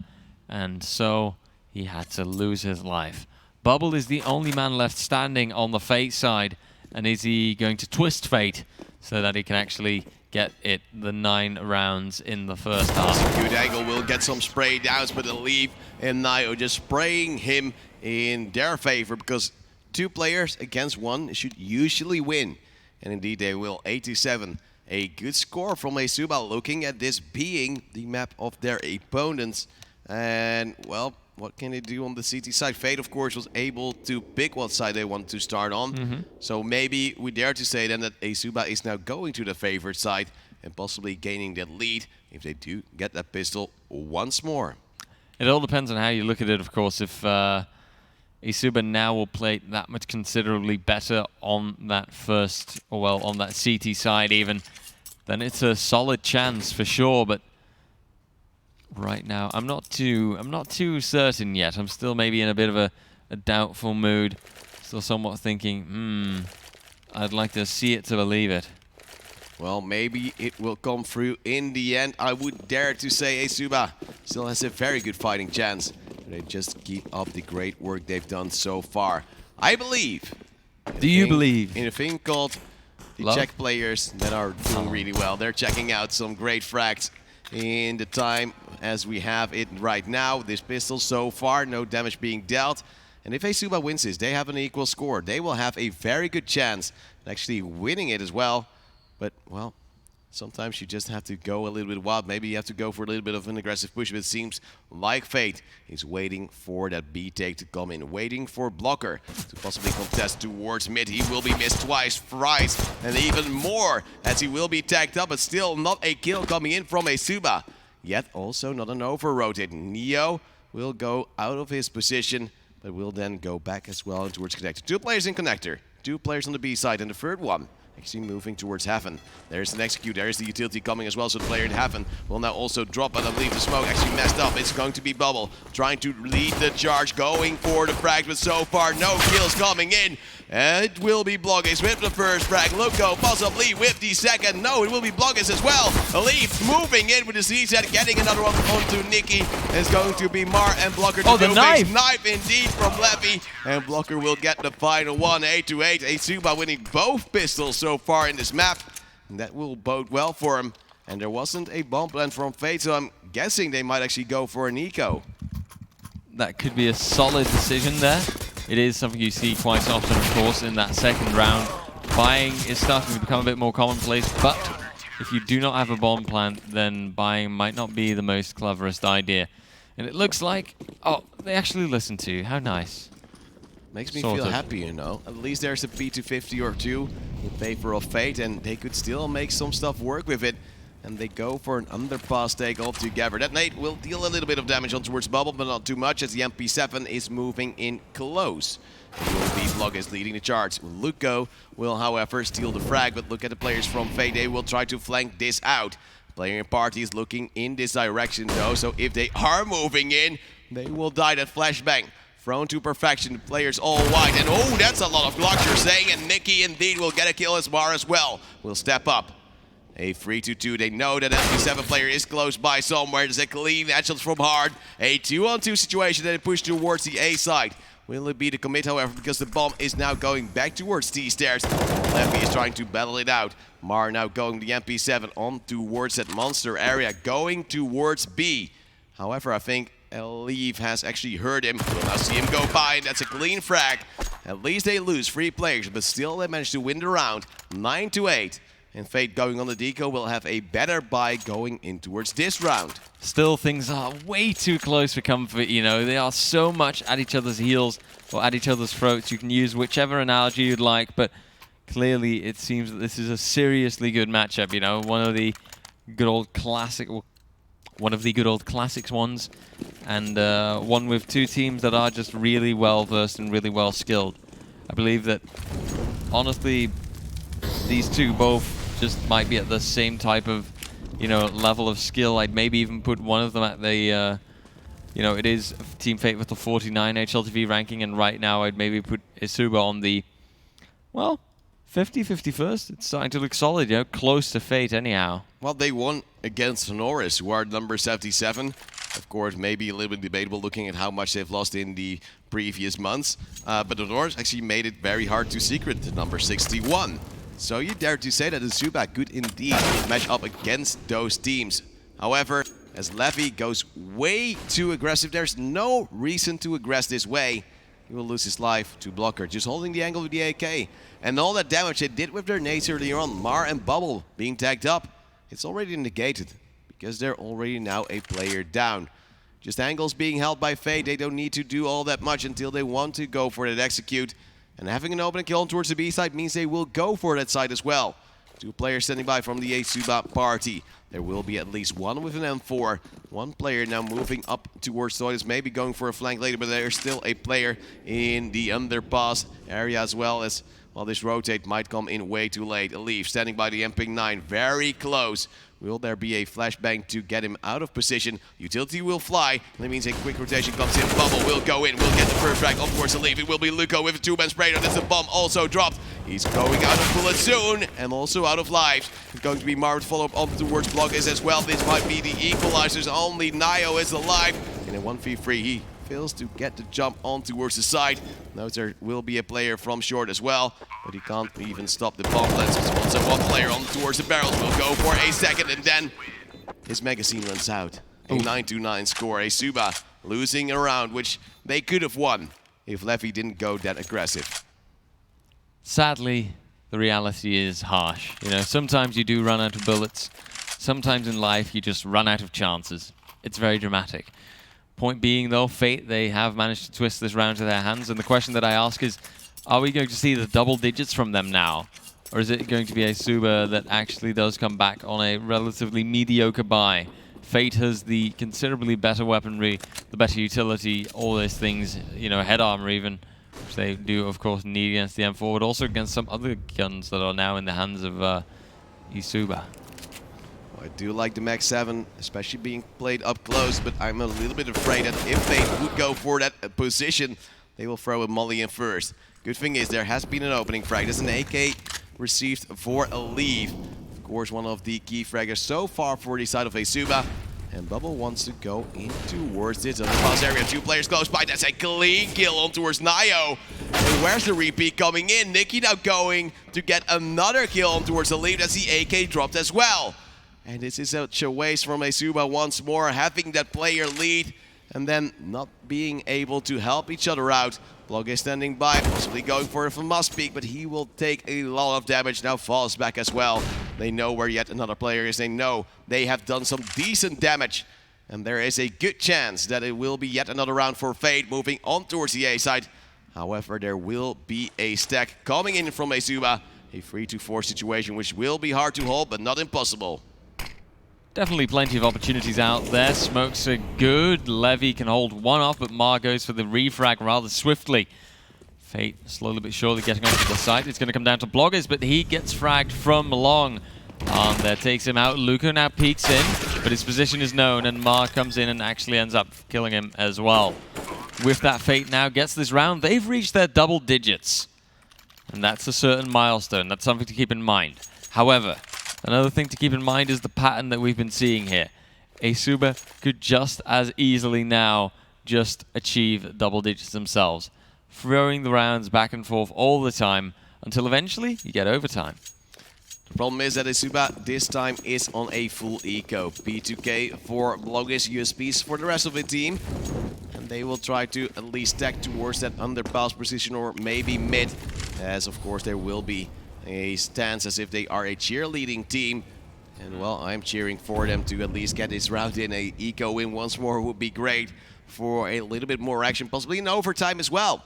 and so he had to lose his life. Bubble is the only man left standing on the Fate side, and is he going to twist Fate so that he can actually get it the 9 rounds in the first half? Good angle, will get some spray downs, but the Leaf and Nio just spraying him in their favor, because 2 players against 1 should usually win. And indeed they will. 87. A good score from ESUBA, looking at this being the map of their opponents. And, well, what can they do on the CT side? Fate, of course, was able to pick what side they want to start on. So maybe we dare to say then that ESUBA is now going to the favorite side and possibly gaining that lead if they do get that pistol once more. It all depends on how you look at it, of course. If ESUBA now will play that much considerably better on that first, or well, on that CT side even, then it's a solid chance for sure. But right now, I'm not too certain yet. I'm still maybe in a bit of a doubtful mood. Still somewhat thinking, I'd like to see it to believe it. Well, maybe it will come through in the end. I would dare to say ESUBA still has a very good fighting chance. They just keep up the great work they've done so far. I believe. Do you believe? In a thing called the Czech players that are doing really well. They're checking out some great frags in the time as we have it right now. This pistol so far, no damage being dealt. And if ESUBA wins this, they have an equal score. They will have a very good chance at actually winning it as well. But, well, sometimes you just have to go a little bit wild. Maybe you have to go for a little bit of an aggressive push. But it seems like Fate is waiting for that B take to come in. Waiting for Blocker to possibly contest towards mid. He will be missed twice, thrice, and even more as he will be tagged up. But still not a kill coming in from ESUBA. Yet also not an over-rotate. Neo will go out of his position, but will then go back as well towards connector. 2 players in connector. 2 players on the B side, and the third one actually moving towards Heaven. There's an execute, there's the utility coming as well, so the player in Heaven will now also drop, but I believe the smoke actually messed up. It's going to be Bubble trying to lead the charge, going for the frag, but so far no kills coming in. It will be Bloggers with the first frag. Luco possibly with the second. No, it will be Bloggers as well. Leaf moving in with the CZ, getting another one onto Nikki. It's going to be Mar and Blocker. Oh, the knife! Knife indeed from Levy. And Blocker will get the final one, 8-8. ESUBA winning both pistols so far in this map. And that will bode well for him. And there wasn't a bomb plan from Fate, so I'm guessing they might actually go for an eco. That could be a solid decision there. It is something you see quite often, of course, in that second round. Buying is starting to become a bit more commonplace, but if you do not have a bomb plant, then buying might not be the most cleverest idea. And it looks like, oh, they actually listened to you. How nice. Makes me feel happy, you know. At least there's a P250 or two in favor of Fate, and they could still make some stuff work with it. And they go for an underpass take altogether. That nade will deal a little bit of damage on towards Bubble, but not too much as the MP7 is moving in close. It will be Bloggers leading the charge. Luco will, however, steal the frag, but look at the players from Fate. They will try to flank this out. Player in party is looking in this direction, though, so if they are moving in, they will die. That flashbang thrown to perfection. The players all wide, and oh, that's a lot of Glocks you're saying, and Nikki indeed will get a kill as Mar as well. Will step up. A 3-2-2. They know that MP7 player is close by somewhere. There's a clean headshot from Hard. A 2-on-2 situation that they push towards the A side. Will it be the commit, however, because the bomb is now going back towards T-stairs. Levy is trying to battle it out. Mar now going the MP7 on towards that monster area, going towards B. However, I think Leaf has actually heard him. We'll now see him go by, and that's a clean frag. At least they lose 3 players, but still they managed to win the round, 9-8. And Fate going on the deco will have a better buy going in towards this round. Still, things are way too close for comfort, you know. They are so much at each other's heels or at each other's throats. You can use whichever analogy you'd like, but clearly it seems that this is a seriously good matchup, you know. One of the good old classics ones, and one with two teams that are just really well versed and really well skilled. I believe that, honestly, these two both just might be at the same type of, you know, level of skill. I'd maybe even put one of them at the, you know, it is Team Fate with the 49 HLTV ranking, and right now I'd maybe put ESUBA on the, well, 50-51st. It's starting to look solid, you know, close to Fate anyhow. Well, they won against Norris, who are number 77. Of course, maybe a little bit debatable looking at how much they've lost in the previous months. But the Norris actually made it very hard to secret the number 61. So you dare to say that ESUBA could indeed match up against those teams. However, as Levy goes way too aggressive, there's no reason to aggress this way. He will lose his life to Blocker, just holding the angle with the AK. And all that damage they did with their nades earlier on, Mar and Bubble being tagged up, it's already negated because they're already now a player down. Just angles being held by Fate, they don't need to do all that much until they want to go for that execute. And having an open kill towards the B side means they will go for that side as well. 2 players standing by from the ESUBA party. There will be at least one with an M4. 1 player now moving up towards toilets, maybe going for a flank later, but there's still a player in the underpass area as well as, well, this rotate might come in way too late. Leaf standing by the MP9, very close. Will there be a flashbang to get him out of position? Utility will fly. That means a quick rotation comes in. Bubble will go in. Will get the first frag up towards the Leaf. It will be Luco with a 2-man spray. That's the bomb also dropped. He's going out of bullets soon and also out of lives. It's going to be Mar to follow up on towards Bloggers as well. This might be the equalizers. Only Nio is alive. In a 1v3, he fails to get the jump on towards the side. Note there will be a player from short as well, but he can't even stop the bomb lens. Also 1 player on towards the barrels will go for a second, and then his magazine runs out. A 9-9 score. ESUBA losing a round, which they could have won if Levy didn't go that aggressive. Sadly, the reality is harsh. You know, sometimes you do run out of bullets. Sometimes in life you just run out of chances. It's very dramatic. Point being, though, Fate, they have managed to twist this round to their hands. And the question that I ask is, are we going to see the double digits from them now? Or is it going to be ESUBA that actually does come back on a relatively mediocre buy? Fate has the considerably better weaponry, the better utility, all those things, you know, head armor even, which they do, of course, need against the M4, but also against some other guns that are now in the hands of ESUBA. I do like the Max 7, especially being played up close, but I'm a little bit afraid that if they would go for that position, they will throw a molly in first. Good thing is there has been an opening frag. There's an AK received for a leave. Of course, one of the key fraggers so far for the side of ESUBA. And Bubble wants to go in towards this underpass area. 2 players close by. That's a clean kill on towards Nio. And where's the repeat coming in? Nicky now going to get another kill on towards the lead as the AK dropped as well. And this is such a waste from ESUBA once more, having that player lead and then not being able to help each other out. Blog is standing by, possibly going for a FAMAS peek, but he will take a lot of damage, now falls back as well. They know where yet another player is, they know they have done some decent damage. And there is a good chance that it will be yet another round for Fade, moving on towards the A side. However, there will be a stack coming in from ESUBA. A 3-4 situation, which will be hard to hold, but not impossible. Definitely plenty of opportunities out there. Smokes are good. Levy can hold one off, but Mar goes for the refrag rather swiftly. Fate slowly but surely getting onto the site. It's going to come down to Bloggers, but he gets fragged from long. There takes him out. Luca now peeks in, but his position is known, and Mar comes in and actually ends up killing him as well. With that, Fate now gets this round. They've reached their double digits, and that's a certain milestone. That's something to keep in mind. However, another thing to keep in mind is the pattern that we've been seeing here. ESUBA could just as easily now just achieve double digits themselves, throwing the rounds back and forth all the time until eventually you get overtime. The problem is that ESUBA this time is on a full eco. P2K for Bloggers, USPs for the rest of the team. And they will try to at least stack towards that underpass position or maybe mid, as of course there will be a stance as if they are a cheerleading team. And well, I'm cheering for them to at least get this round in. A eco win once more would be great for a little bit more action, possibly in overtime as well.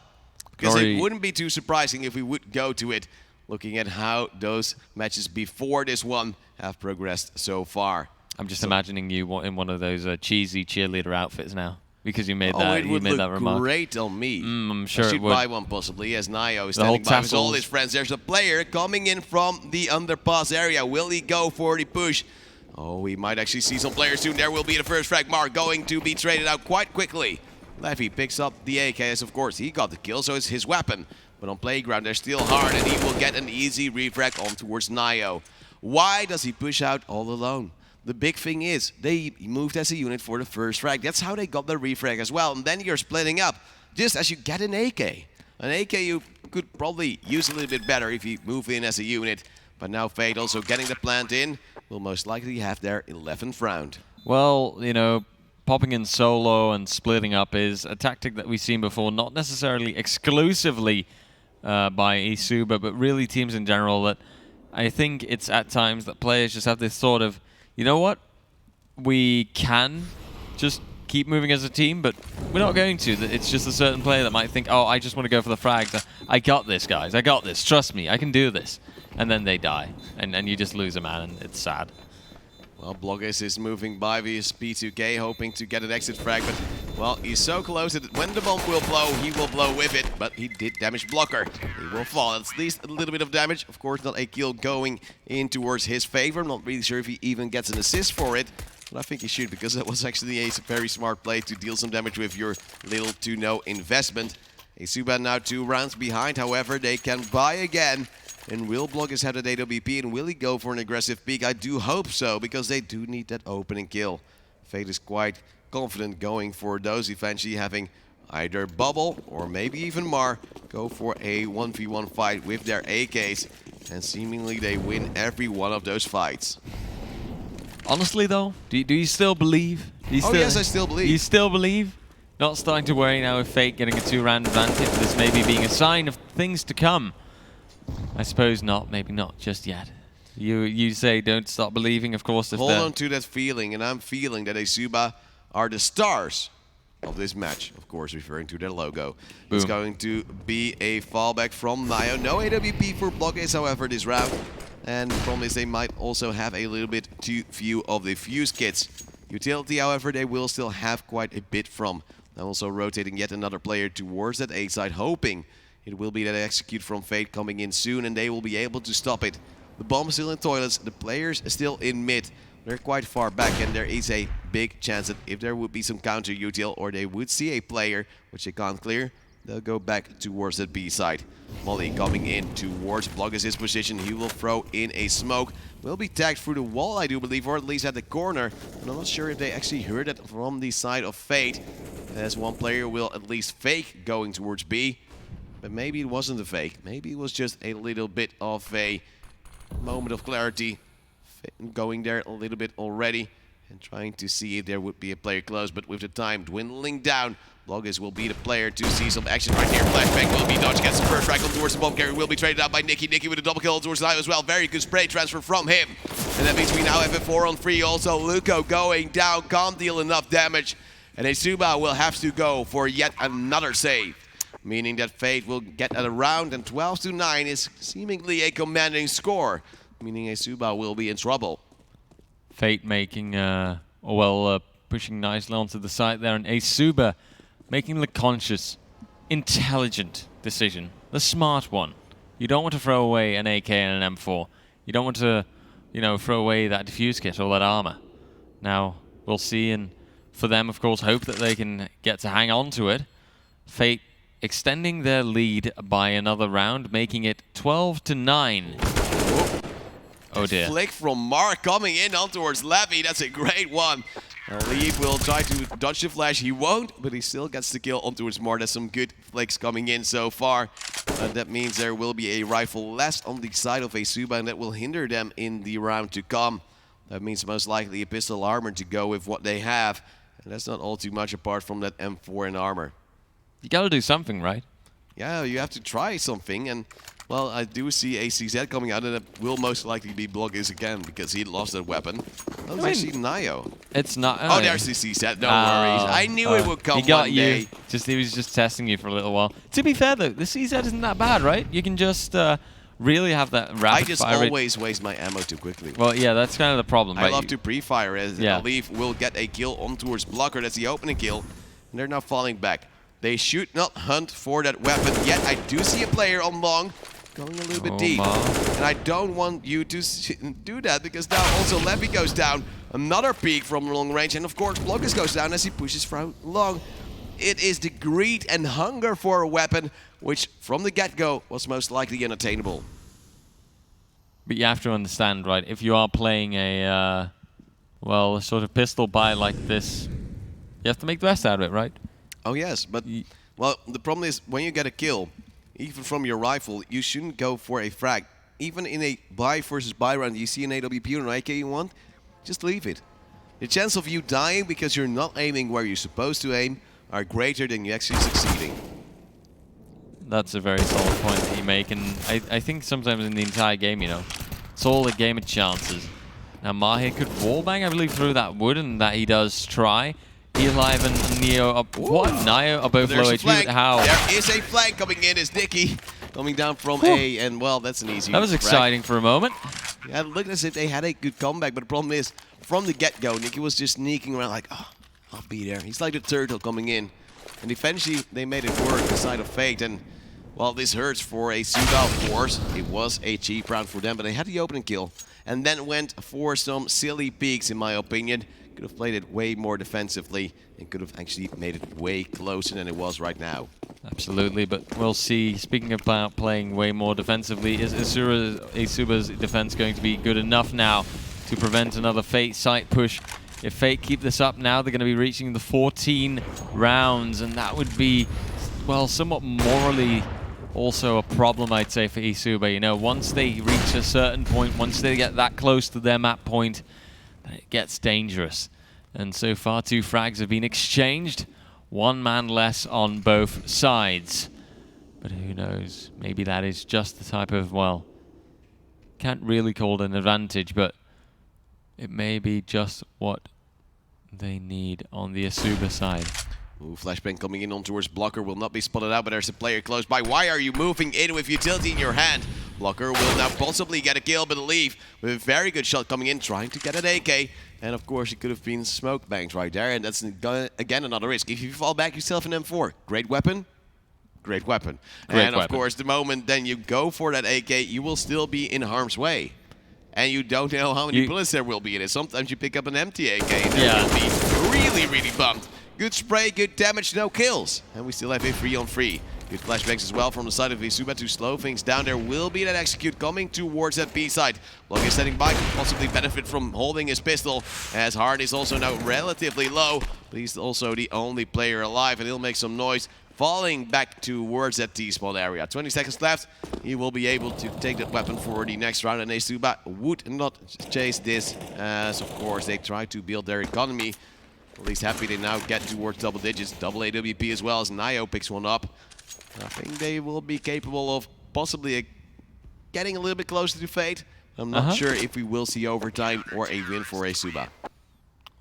Because it wouldn't be too surprising if we would go to it, looking at how those matches before this one have progressed so far. I'm just imagining you in one of those cheesy cheerleader outfits now. Because you made that, you made that remark. It would look great on me. I'm sure I should it would. buy one possibly, as Nio is standing by with all his friends. There's a player coming in from the underpass area. Will he go for the push? Oh, we might actually see some players soon. There will be the first frag. Mark going to be traded out quite quickly. Levy picks up the AK, as of course he got the kill, so it's his weapon. But on Playground, they're still hard, and he will get an easy refrag on towards Nio. Why does he push out all alone? The big thing is, they moved as a unit for the first frag. That's how they got the refrag as well. And then you're splitting up, just as you get an AK. An AK you could probably use a little bit better if you move in as a unit. But now Fade also getting the plant in, will most likely have their 11th round. Well, you know, popping in solo and splitting up is a tactic that we've seen before, not necessarily exclusively by ESUBA, but really teams in general, that I think it's at times that players just have this sort of, you know what, we can just keep moving as a team, but we're not going to. It's just a certain player that might think, oh, I just want to go for the frag. I got this, guys. I got this. Trust me. I can do this. And then they die. And you just lose a man, and it's sad. Well, Bloggers is moving by vs P2K, hoping to get an exit frag, but, well, he's so close that when the bomb will blow, he will blow with it, but he did damage Blocker. He will fall. At least a little bit of damage. Of course, not a kill going in towards his favor. I'm not really sure if he even gets an assist for it, but I think he should, because that was actually a very smart play to deal some damage with your little to no investment. ESUBA now 2 rounds behind, however, they can buy again. And will Bloggers have that AWP, and will he go for an aggressive peek? I do hope so, because they do need that opening kill. Fate is quite confident going for those, eventually having either Bubble or maybe even Mar go for a 1v1 fight with their AKs. And seemingly they win every one of those fights. Honestly though, do you still believe? Yes, I still believe. You still believe? Not starting to worry now with Fate getting a 2-round advantage, this maybe being a sign of things to come. I suppose not, maybe not just yet. You say don't stop believing, of course. Hold on to that feeling, and I'm feeling that ESUBA are the stars of this match. Of course, referring to their logo. Boom. It's going to be a fallback from Nio. No AWP for Bloggers, however, this round. And the problem is they might also have a little bit too few of the fuse kits. Utility, however, they will still have quite a bit from. And also rotating yet another player towards that A side, hoping it will be that execute from Fate coming in soon, and they will be able to stop it. The bomb is still in toilets, the players are still in mid. They're quite far back, and there is a big chance that if there would be some counter util, or they would see a player, which they can't clear, they'll go back towards the B side. Molly coming in towards Bloggers' position. He will throw in a smoke. Will be tagged through the wall, I do believe, or at least at the corner. And I'm not sure if they actually heard it from the side of Fate, as one player will at least fake going towards B. But maybe it wasn't a fake. Maybe it was just a little bit of a moment of clarity. Going there a little bit already and trying to see if there would be a player close. But with the time dwindling down, Bloggers will be the player to see some action right here. Flashbang will be dodged, gets the first strike on towards the bomb carrier, will be traded out by Nicky. Nicky with a double kill towards the line as well. Very good spray transfer from him. And that means we now have a 4-on-3. Also, Luco going down, can't deal enough damage. And ESUBA will have to go for yet another save. Meaning that Fate will get at a round, and 12-9 is seemingly a commanding score. Meaning ESUBA will be in trouble. Fate making, pushing nicely onto the side there, and ESUBA making the conscious, intelligent decision, the smart one. You don't want to throw away an AK and an M4. You don't want to, throw away that defuse kit or that armor. Now, we'll see, and for them, of course, hope that they can get to hang on to it. Fate extending their lead by another round, making it 12-9. Oh dear. Flick from Mark coming in on towards Levy. That's a great one. Leaf will try to dodge the flash. He won't, but he still gets the kill on towards Mark. There's some good flicks coming in so far. That means there will be a rifle less on the side of ESUBA, and that will hinder them in the round to come. That means most likely a pistol armor to go with what they have. And that's not all too much apart from that M4 and armor. You gotta do something, right? Yeah, you have to try something, and well, I do see a CZ coming out, and it will most likely be Bloggers again because he lost that weapon. Oh, it's actually Nio. It's not. Oh, there's the CZ. No worries. I knew it would come he got one you. day. He was just testing you for a little while. To be fair though, the CZ isn't that bad, right? You can just really have that rapid I just fire always waste my ammo too quickly. Well, yeah, that's kind of the problem. I love to pre-fire, as Yeah. Leaf will get a kill on towards Blocker. That's the opening kill, and they're now falling back. They should not hunt for that weapon yet. I do see a player on long. Going a little bit deep. And I don't want you to do that, because now also Levy goes down. Another peek from long range, and of course Bloggers goes down as he pushes from long. It is the greed and hunger for a weapon, which from the get-go was most likely unattainable. But you have to understand, right, if you are playing a sort of pistol buy like this, you have to make the best out of it, right? Oh yes, but well, the problem is when you get a kill, even from your rifle, you shouldn't go for a frag. Even in a buy versus buy round, you see an AWP or an AK you want, just leave it. The chance of you dying because you're not aiming where you're supposed to aim are greater than you actually succeeding. That's a very solid point that you make, and I think sometimes in the entire game, it's all a game of chances. Now Mahir could wallbang, I believe, through that wood, and that he does try. Alive and Neo up. What? Nio are both low HP. How? There is a flank coming in. It's Nicky coming down from A, and well, that's an easy. That was exciting for a moment. Yeah, it looked as if they had a good comeback, but the problem is, from the get-go, Nicky was just sneaking around like, oh, I'll be there. He's like the turtle coming in, and eventually they made it work the side of Fate. And well, this hurts for ESUBA, of course. It was a cheap round for them, but they had the opening kill, and then went for some silly peeks, in my opinion. Could have played it way more defensively and could have actually made it way closer than it was right now. Absolutely, but we'll see. Speaking about playing way more defensively, is ESUBA's defense going to be good enough now to prevent another Fate site push? If Fate keep this up now, they're going to be reaching the 14 rounds, and that would be, well, somewhat morally also a problem, I'd say, for ESUBA. Once they reach a certain point, once they get that close to their map point, it gets dangerous. And so far, 2 frags have been exchanged. 1 man less on both sides. But who knows? Maybe that is just the type of, well, can't really call it an advantage, but it may be just what they need on the ESUBA side. Ooh, flashbang coming in on towards Blocker, will not be spotted out, but there's a player close by. Why are you moving in with utility in your hand? Blocker will now possibly get a kill, but leave with a very good shot coming in, trying to get an AK. And of course, it could have been smoke banked right there, and that's again another risk. If you fall back, you still have an M4. Great weapon. Great weapon. And of course, the moment then you go for that AK, you will still be in harm's way. And you don't know how many bullets there will be in it. Sometimes you pick up an empty AK and then you'll be really, really bummed. Good spray, good damage, no kills. And we still have a 3-on-3. Good flashbangs as well from the side of ESUBA to slow things down. There will be that execute coming towards that B side. Blog is standing by, could possibly benefit from holding his pistol, as Hard is also now relatively low, but he's also the only player alive, and he'll make some noise falling back towards that T-spawn area. 20 seconds left. He will be able to take that weapon for the next round, and ESUBA would not chase this, as of course they try to build their economy. At least happy they now get towards double digits. Double AWP as well, as Nio picks one up. I think they will be capable of possibly getting a little bit closer to fate. I'm not sure if we will see overtime or a win for ESUBA.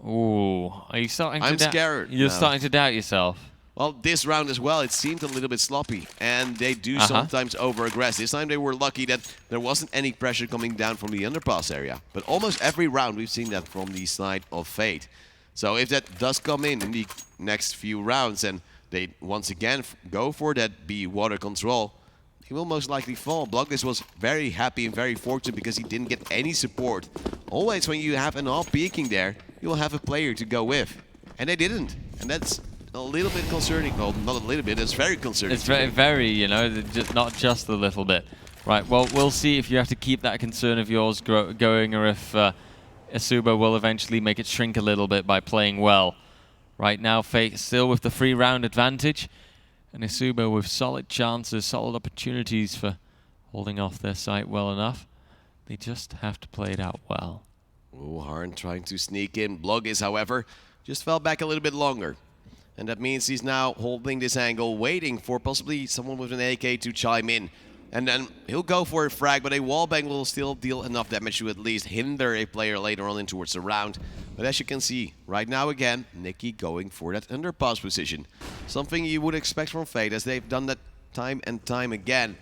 Ooh, are you starting to I'm scared. You're starting to doubt yourself. Well, this round as well, it seemed a little bit sloppy, and they do sometimes over-aggress. This time they were lucky that there wasn't any pressure coming down from the underpass area. But almost every round we've seen that from the side of Fate. So if that does come in the next few rounds and they once again go for that B water control, he will most likely fall. Blogless was very happy and very fortunate because he didn't get any support. Always when you have an all peeking there, you will have a player to go with. And they didn't. And that's a little bit concerning. Well, not a little bit, it's very concerning. It's very, you know, not just a little bit. Right, well, we'll see if you have to keep that concern of yours going, or if ESUBA will eventually make it shrink a little bit by playing well. Right now, Fate still with the 3-round advantage, and ESUBA with solid chances, solid opportunities for holding off their site well enough. They just have to play it out well. Harn trying to sneak in. Blog is, however, just fell back a little bit longer. And that means he's now holding this angle, waiting for possibly someone with an AK to chime in. And then he'll go for a frag, but a wallbang will still deal enough damage to at least hinder a player later on in towards the round. But as you can see, right now again, Nicky going for that underpass position. Something you would expect from Fate, as they've done that time and time again.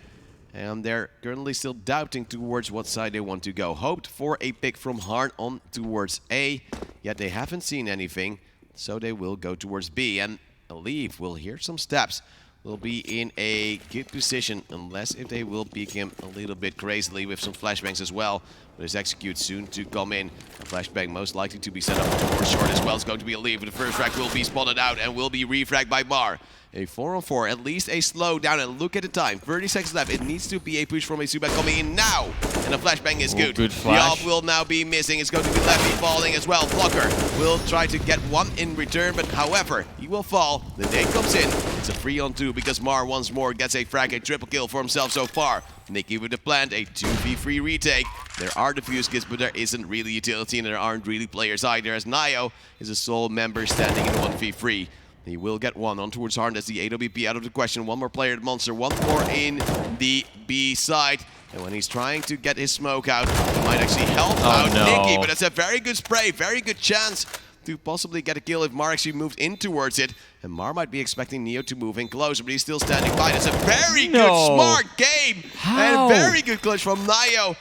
And they're currently still doubting towards what side they want to go. Hoped for a pick from Hard on towards A, yet they haven't seen anything. So they will go towards B, and Leave will hear some steps. Will be in a good position, unless if they will peek him a little bit crazily with some flashbangs as well. But his execute soon to come in. A flashbang most likely to be set up towards short as well. It's going to be a Leave, but the first frag will be spotted out and will be refragged by Mar. A 4-on-4, at least a slow down, and look at the time. 30 seconds left. It needs to be a push from ESUBA coming in now. And the flashbang is good. Good The flash. off will now be missing. It's going to be Lefty falling as well. Blocker will try to get one in return, but however, he will fall. The nade comes in. It's a 3-on-2 because Mar once more gets a frag, a triple kill for himself so far. Nicky with the plant, a 2v3 retake. There are defuse kits, but there isn't really utility, and there aren't really players either, as Nio is a sole member standing in 1v3. He will get one on towards Harn. That's the AWP out of the question. One more player at Monster, one more in the B side. And when he's trying to get his smoke out, he might actually help out Nicky, but it's a very good spray, very good chance to possibly get a kill if Mar actually moved in towards it. And Mar might be expecting Neo to move in closer, but he's still standing by. That's a very good, smart game. And a very good clutch from Nio.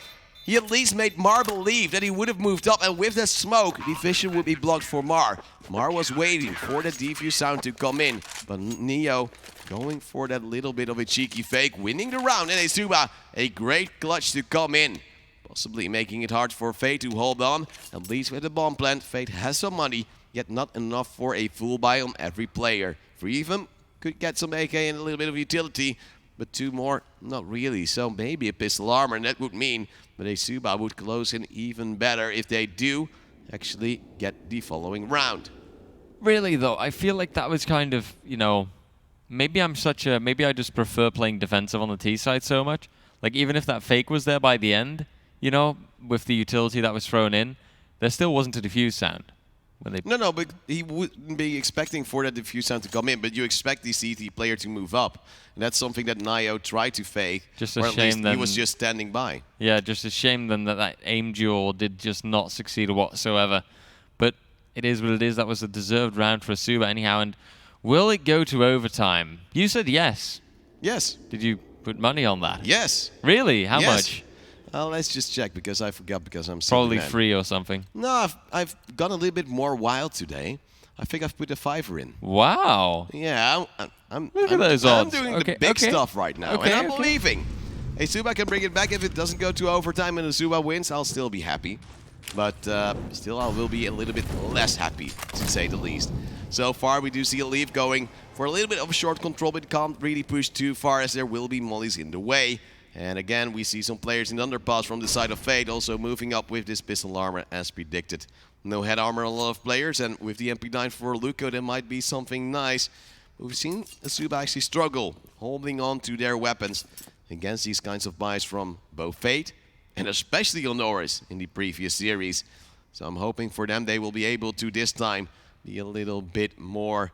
He at least made Mar believe that he would have moved up, and with the smoke, the vision would be blocked for Mar. Mar was waiting for the defuse sound to come in, but Neo going for that little bit of a cheeky fake, winning the round, and ESUBA, a great clutch to come in. Possibly making it hard for Fate to hold on, at least with the bomb plant. Fate has some money, yet not enough for a full buy on every player. 3 of them could get some AK and a little bit of utility, but 2 more, not really. So maybe a pistol armor, and that would mean that ESUBA would close in even better if they do actually get the following round. Really, though, I feel like that was kind of, you know, maybe I just prefer playing defensive on the T side so much. Like, even if that fake was there by the end, you know, with the utility that was thrown in, there still wasn't a diffuse sound. When they No, but he wouldn't be expecting for that diffuse sound to come in, but you expect the CT player to move up. And that's something that Nio tried to fake, Just a or at shame least then, he was just standing by. Yeah, just a shame then that aim duel did just not succeed whatsoever. But it is what it is. That was a deserved round for ESUBA anyhow. And will it go to overtime? You said yes. Yes. Did you put money on that? Yes. Really? How Yes. much? Let's just check, because I forgot, because I'm Probably Superman. 3 or something. No, I've gone a little bit more wild today. I think I've put a 5er in. Wow. Yeah, I'm Look at those odds. doing Okay, the big okay. stuff right now, Okay, and I'm okay. believing. ESUBA can bring it back. If it doesn't go to overtime and ESUBA wins, I'll still be happy. But still, I will be a little bit less happy, to say the least. So far, we do see a leaf going for a little bit of a short control, but can't really push too far as there will be mollies in the way. And again, we see some players in the underpass from the side of Fate also moving up with this pistol armor as predicted. No head armor on a lot of players, and with the MP9 for Luco, there might be something nice. But we've seen ESUBA actually struggle holding on to their weapons against these kinds of buys from both Fate and especially on Norris in the previous series. So I'm hoping for them they will be able to this time be a little bit more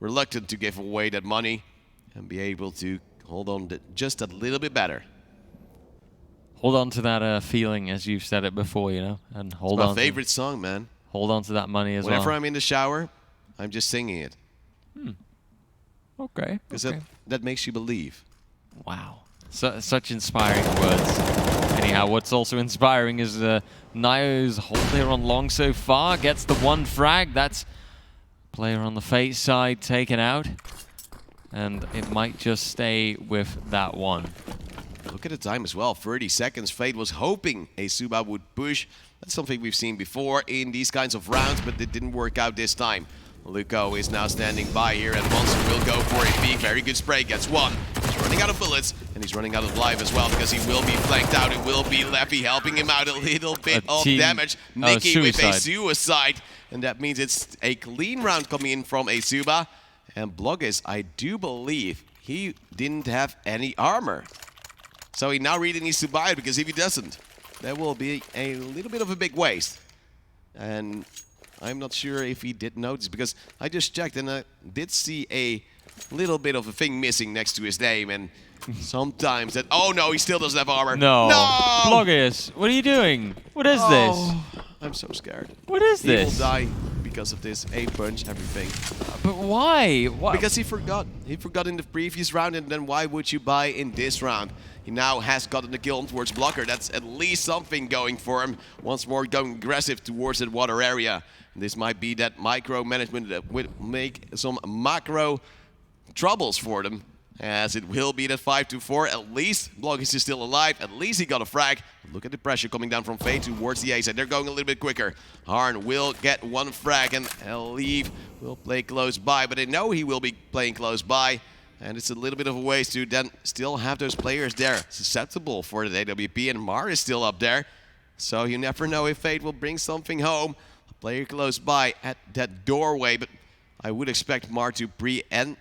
reluctant to give away that money and be able to hold on just a little bit better. Hold on to that feeling, as you've said it before, you know, and hold on. It's my favorite song, man. Hold on to that money as well. Whenever I'm in the shower, I'm just singing it. Okay. Because that makes you believe. Wow. Such inspiring words. Anyhow, what's also inspiring is Nio's hold here on long so far. Gets the one frag. That's player on the Fate side taken out. And it might just stay with that one. Look at the time as well, 30 seconds. Fate was hoping ESUBA would push. That's something we've seen before in these kinds of rounds, but it didn't work out this time. Luco is now standing by here, and Monster will go for a peek. Very good spray, gets one. He's running out of bullets, and he's running out of life as well, because he will be flanked out. It will be Leffy helping him out a little bit of damage. Nicky with a suicide, and that means it's a clean round coming in from ESUBA. And Bloggis, I do believe he didn't have any armor. So he now really needs to buy it, because if he doesn't, there will be a little bit of a big waste. And I'm not sure if he did notice, because I just checked and I did see a little bit of a thing missing next to his name. And sometimes that... Oh no, he still doesn't have armor. No! No! Bloggis, what are you doing? What is this? I'm so scared. What is this? He will die because of this. A punch, everything. But why? Why? Because he forgot. He forgot in the previous round, and then why would you buy in this round? He now has gotten the kill towards Blocker. That's at least something going for him. Once more going aggressive towards that water area. This might be that micro-management that would make some macro troubles for them. As it will be that 5-4. At least Bloggis is still alive. At least he got a frag. Look at the pressure coming down from Fate towards the A side. They're going a little bit quicker. Harn will get one frag, and Leave will play close by. But they know he will be playing close by. And it's a little bit of a waste to then still have those players there susceptible for the AWP. And Mar is still up there. So you never know if Fate will bring something home. A player close by at that doorway. But I would expect Mar to pre-aim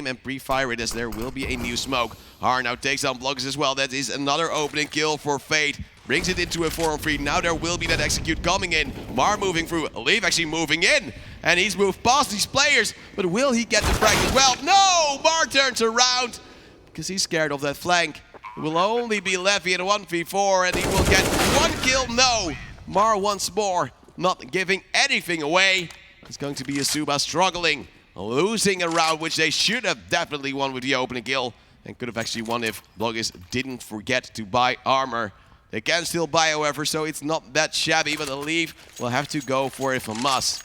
and pre-fire it, as there will be a new smoke. Harn now takes down Bloggis as well. That is another opening kill for Fate. Brings it into a 4-on-3. Now there will be that execute coming in. Mar moving through. Leave actually moving in. And he's moved past these players. But will he get the frag as well? No! Mar turns around because he's scared of that flank. It will only be Leffy in a 1v4, and he will get one kill. No! Mar once more not giving anything away. It's going to be ESUBA struggling. Losing a round which they should have definitely won with the opening kill. And could have actually won if Bloggis didn't forget to buy armor. They can still buy, however, so it's not that shabby, but the Leaf will have to go for it for must.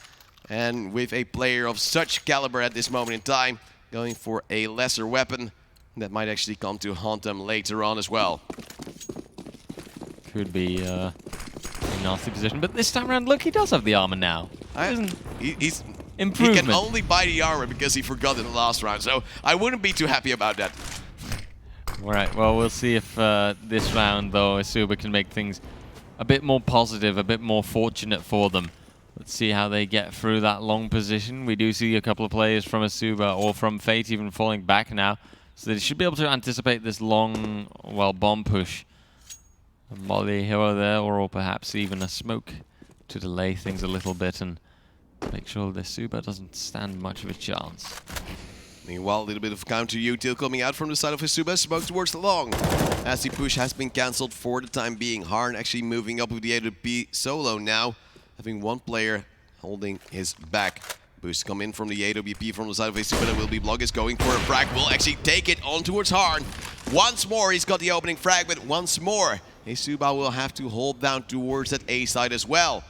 And with a player of such caliber at this moment in time, going for a lesser weapon, that might actually come to haunt them later on as well. Could be a nasty position, but this time around, look, he does have the armor now. He's improvement. He can only buy the armor because he forgot in the last round, so I wouldn't be too happy about that. All right, well, we'll see if this round, though, ESUBA can make things a bit more positive, a bit more fortunate for them. Let's see how they get through that long position. We do see a couple of players from ESUBA or from Fate even falling back now, so they should be able to anticipate this long, well, bomb push. A molly hero there, or perhaps even a smoke to delay things a little bit and make sure the ESUBA doesn't stand much of a chance. Meanwhile, a little bit of counter util coming out from the side of ESUBA. Smoke towards the long. As the push has been cancelled for the time being. Harn actually moving up with the AWP solo now. Having one player holding his back. Boost come in from the AWP from the side of ESUBA. That will be Bloggis going for a frag. Will actually take it on towards Harn. Once more, he's got the opening frag, but once more, ESUBA will have to hold down towards that A side as well.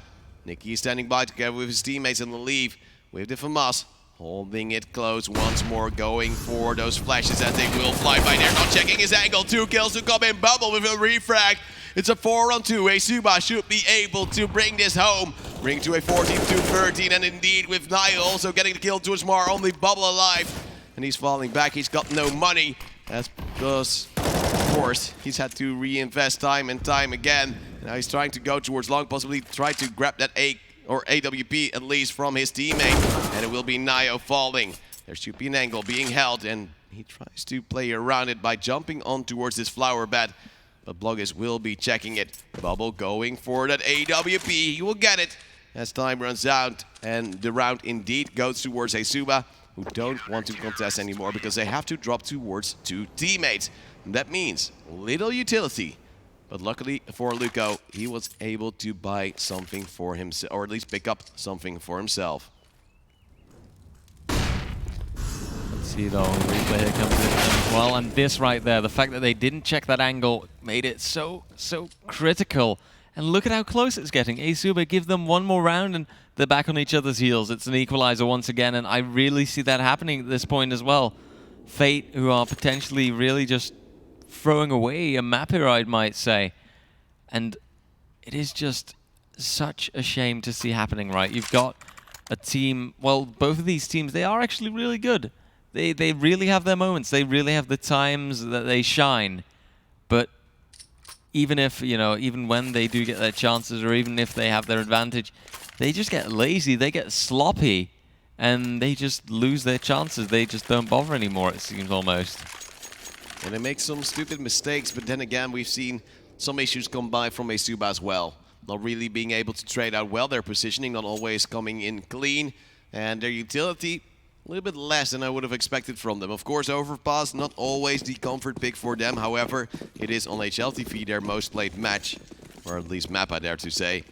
Nicky is standing by together with his teammates and the Leave with the FAMAS. Holding it close once more, going for those flashes as they will fly by there. Not checking his angle. 2 kills to come in. Bubble with a refrag. It's a 4-on-2. ESUBA should be able to bring this home. Bring to a 14-13. And indeed, with Nio also getting the kill to Smar, only Bubble alive. And he's falling back. He's got no money. That's because, of course, he's had to reinvest time and time again. Now he's trying to go towards long, possibly try to grab that AWP at least from his teammate. And it will be Nio falling. There should be an angle being held, and he tries to play around it by jumping on towards this flower bed. But Bloggers will be checking it. Bubble going for that AWP. He will get it as time runs out. And the round indeed goes towards ESUBA, who don't want to contest anymore because they have to drop towards 2 teammates. And that means little utility. But luckily for Luco, he was able to buy something for himself, or at least pick up something for himself. Let's see though, replay here comes in as well. And this right there, the fact that they didn't check that angle made it so critical. And look at how close it's getting. ESUBA give them one more round and they're back on each other's heels. It's an equalizer once again, and I really see that happening at this point as well. Fate, who are potentially really just throwing away a map here, I might say. And it is just such a shame to see happening, right? You've got a team, well, both of these teams, they are actually really good. They really have their moments. They really have the times that they shine. But even if, you know, even when they do get their chances, or even if they have their advantage, they just get lazy, they get sloppy, and they just lose their chances. They just don't bother anymore, it seems almost. And they make some stupid mistakes, but then again, we've seen some issues come by from ESUBA as well. Not really being able to trade out well, their positioning not always coming in clean, and their utility a little bit less than I would have expected from them. Of course, Overpass, not always the comfort pick for them. However, it is on HLTV their most played match, or at least map, I dare to say.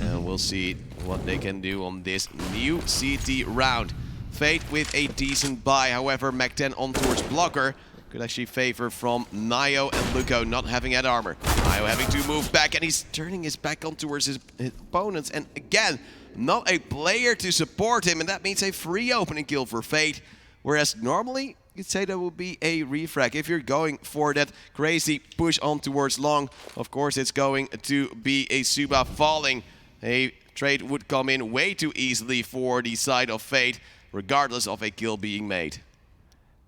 And we'll see what they can do on this new CT round. Fate with a decent buy. However, Mac-10 on towards Blocker could actually favor from Nio and Luco not having that armor. Nio having to move back, and he's turning his back on towards his opponents. And again, not a player to support him, and that means a free opening kill for Fate. Whereas normally, you'd say that would be a refrag. If you're going for that crazy push on towards long, of course it's going to be ESUBA falling. A trade would come in way too easily for the side of Fate, regardless of a kill being made.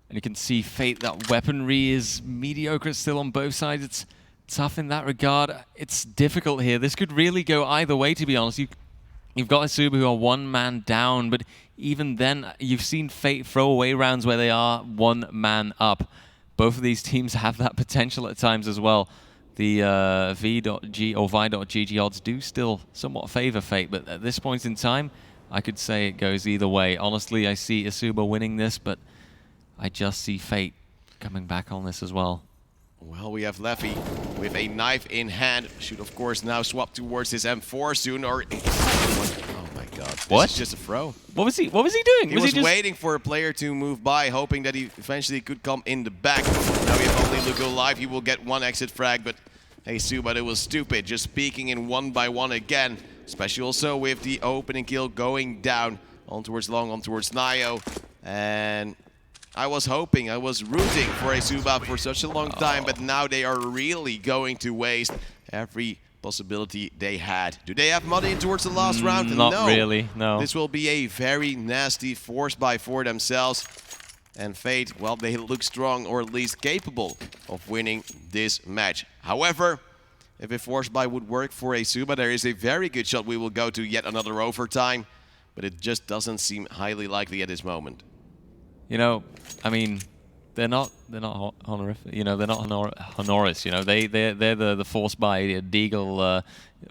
And you can see Fate, that weaponry is mediocre still on both sides. It's tough in that regard. It's difficult here. This could really go either way, to be honest. You've got ESUBA who are 1 man down, but even then, you've seen Fate throw away rounds where they are 1 man up. Both of these teams have that potential at times as well. The V.G or Vi.GG odds do still somewhat favor Fate, but at this point in time, I could say it goes either way. Honestly, I see ESUBA winning this, but I just see Fate coming back on this as well. Well, we have Leffy with a knife in hand. Should, of course, now swap towards his M4 soon, or... Oh my god. What? This is just a throw. What was he doing? He was just waiting for a player to move by, hoping that he eventually could come in the back. Now we have only Luco alive. He will get 1 exit frag, but ESUBA, it was stupid. Just peeking in 1 by 1 again. Especially also with the opening kill going down on towards long, on towards Nio. And I was hoping, I was rooting for ESUBA for such a long time, but now they are really going to waste every possibility they had. Do they have money in towards the last round? Not really, no. This will be a very nasty force buy for themselves. And Fate, well, they look strong, or at least capable of winning this match. However, if a force buy would work for ESUBA, there is a very good shot we will go to yet another overtime, but it just doesn't seem highly likely at this moment. You know, I mean, they're not honorific. You know, they're not honoris. You know, they're the force by Deagle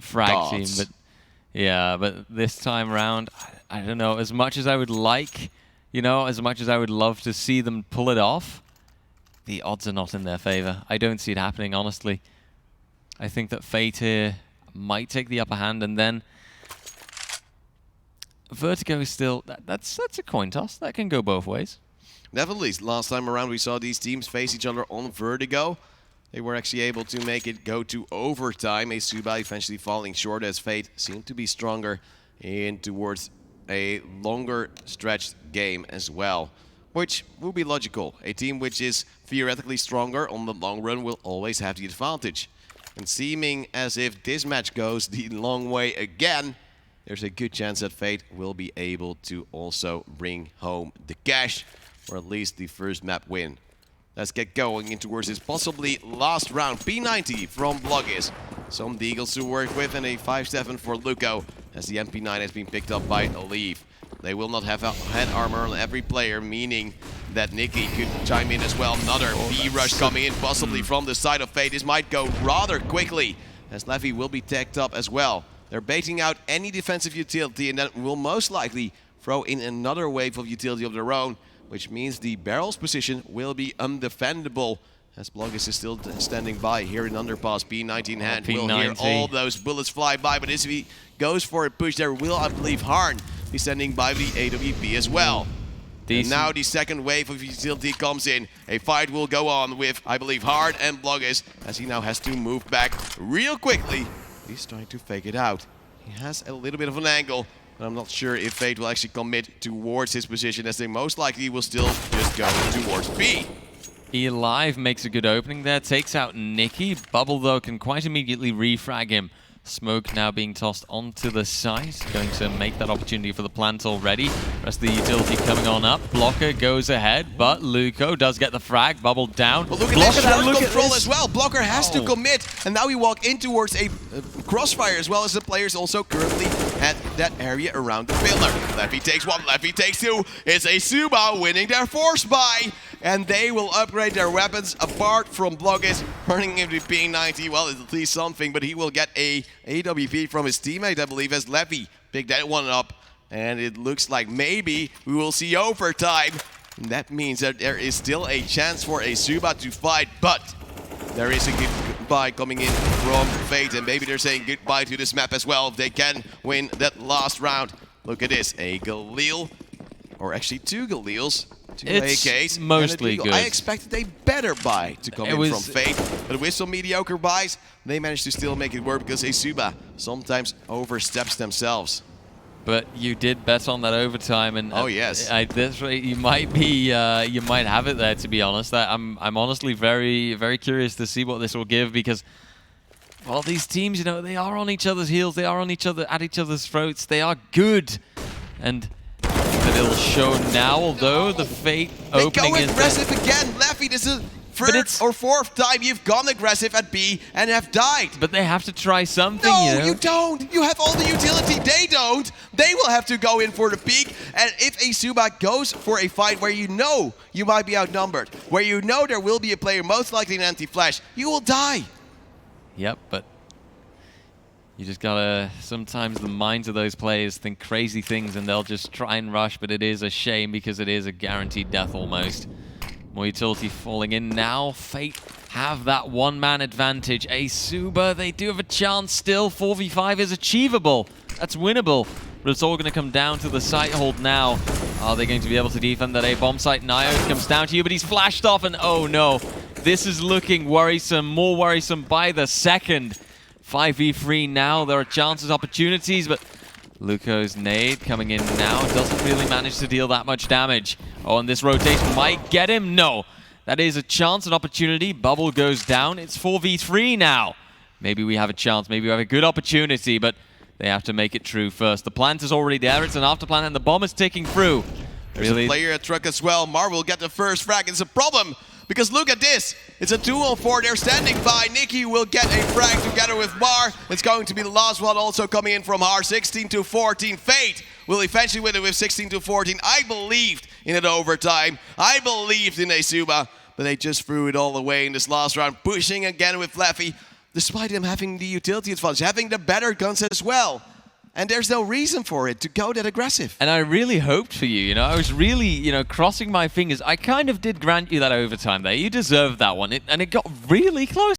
frag Dots. team. But yeah, but this time around, I don't know. As much as I would like, you know, as much as I would love to see them pull it off, the odds are not in their favor. I don't see it happening, honestly. I think that Fate here might take the upper hand, and then Vertigo is still that's a coin toss. That can go both ways. Definitely. Last time around, we saw these teams face each other on Vertigo. They were actually able to make it go to overtime. ESUBA eventually falling short as Fate seemed to be stronger in towards a longer stretched game as well, which would be logical. A team which is theoretically stronger on the long run will always have the advantage. And seeming as if this match goes the long way again, there's a good chance that Fate will be able to also bring home the cash, or at least the first map win. Let's get going in towards this possibly last round. P90 from Bloggis. Some Deagles to work with, and a 5-7 for Luco, as the MP9 has been picked up by Leaf. They will not have head armor on every player, meaning that Nikki could chime in as well. Another B-rush coming in, possibly from the side of Fate. This might go rather quickly, as Leffy will be tagged up as well. They're baiting out any defensive utility, and that will most likely throw in another wave of utility of their own, which means the barrel's position will be undefendable, as Bloggis is still standing by here in underpass. P19 hand will hear all those bullets fly by, but if he goes for a push, there will, I believe, Harn be standing by the AWP as well. And now the second wave of utility comes in. A fight will go on with, I believe, Hard and Bloggis, as he now has to move back real quickly. He's trying to fake it out. He has a little bit of an angle, but I'm not sure if Fate will actually commit towards his position, as they most likely will still just go towards B. Elive makes a good opening there, takes out Nikki. Bubble, though, can quite immediately refrag him. Smoke now being tossed onto the site, going to make that opportunity for the plant already. Rest of the utility coming on up. Blocker goes ahead, but Luco does get the frag. Bubble down. But look at this short control as well. Blocker has to commit, and now we walk in towards a crossfire, as well as the players also currently at that area around the pillar. Leffy takes one, Leffy takes two. It's ESUBA winning their force buy, and they will upgrade their weapons apart from Bloggis, turning him to P90. Well, it's at least something, but he will get a AWP from his teammate, I believe, as Leffy picked that one up. And it looks like maybe we will see overtime. And that means that there is still a chance for ESUBA to fight, but there is a goodbye coming in from Fate, and maybe they're saying goodbye to this map as well if they can win that last round. Look at this, a Galil, or actually two Galils. It's AKs mostly good. I expected a better buy to come in from Fate, but with some mediocre buys, they managed to still make it work, because ESUBA sometimes oversteps themselves. But you did bet on that overtime, and oh yes, at this rate, you might be, you might have it there. To be honest, I'm honestly very curious to see what this will give, because, well, these teams, you know, they are on each other's heels, they are on each other, at each other's throats, they are good, and that it'll show now, although the Fate opening is... They go aggressive again, Leffy, this is third or fourth time you've gone aggressive at B and have died. But they have to try something, no, you know? you don't. You have all the utility, they don't. They will have to go in for the peak, and if ESUBA goes for a fight where you know you might be outnumbered, where you know there will be a player, most likely an anti-flash, you will die. Yep, but you just gotta, sometimes the minds of those players think crazy things and they'll just try and rush, but it is a shame because it is a guaranteed death almost. More utility falling in now. Fate have that one-man advantage. ESUBA, they do have a chance still. 4v5 is achievable. That's winnable. But it's all going to come down to the site hold now. Are they going to be able to defend that A-bomb site? Nio comes down to you, but he's flashed off, and oh no. This is looking worrisome, more worrisome by the second. 5v3 now. There are chances, opportunities, but Luco's nade coming in now doesn't really manage to deal that much damage. Oh, and this rotation might get him. No, that is a chance, an opportunity. Bubble goes down. It's 4v3 now. Maybe we have a chance. Maybe we have a good opportunity, but they have to make it true first. The plant is already there. It's an after plant, and the bomb is ticking through. There's a player at truck as well. Mar will get the first frag. It's a problem, because look at this. It's a 2-on-4. They're standing by. Nikki will get a frag together with Mar. It's going to be the last one also coming in from Har. 16-14. Fate will eventually win it with 16-14. I believed in it overtime. I believed in ESUBA, but they just threw it all away in this last round, pushing again with Leffy, despite them having the utility advantage, having the better guns as well. And there's no reason for it to go that aggressive. And I really hoped for you, you know. I was really, you know, crossing my fingers. I kind of did grant you that overtime there. You deserved that one. And it got really close.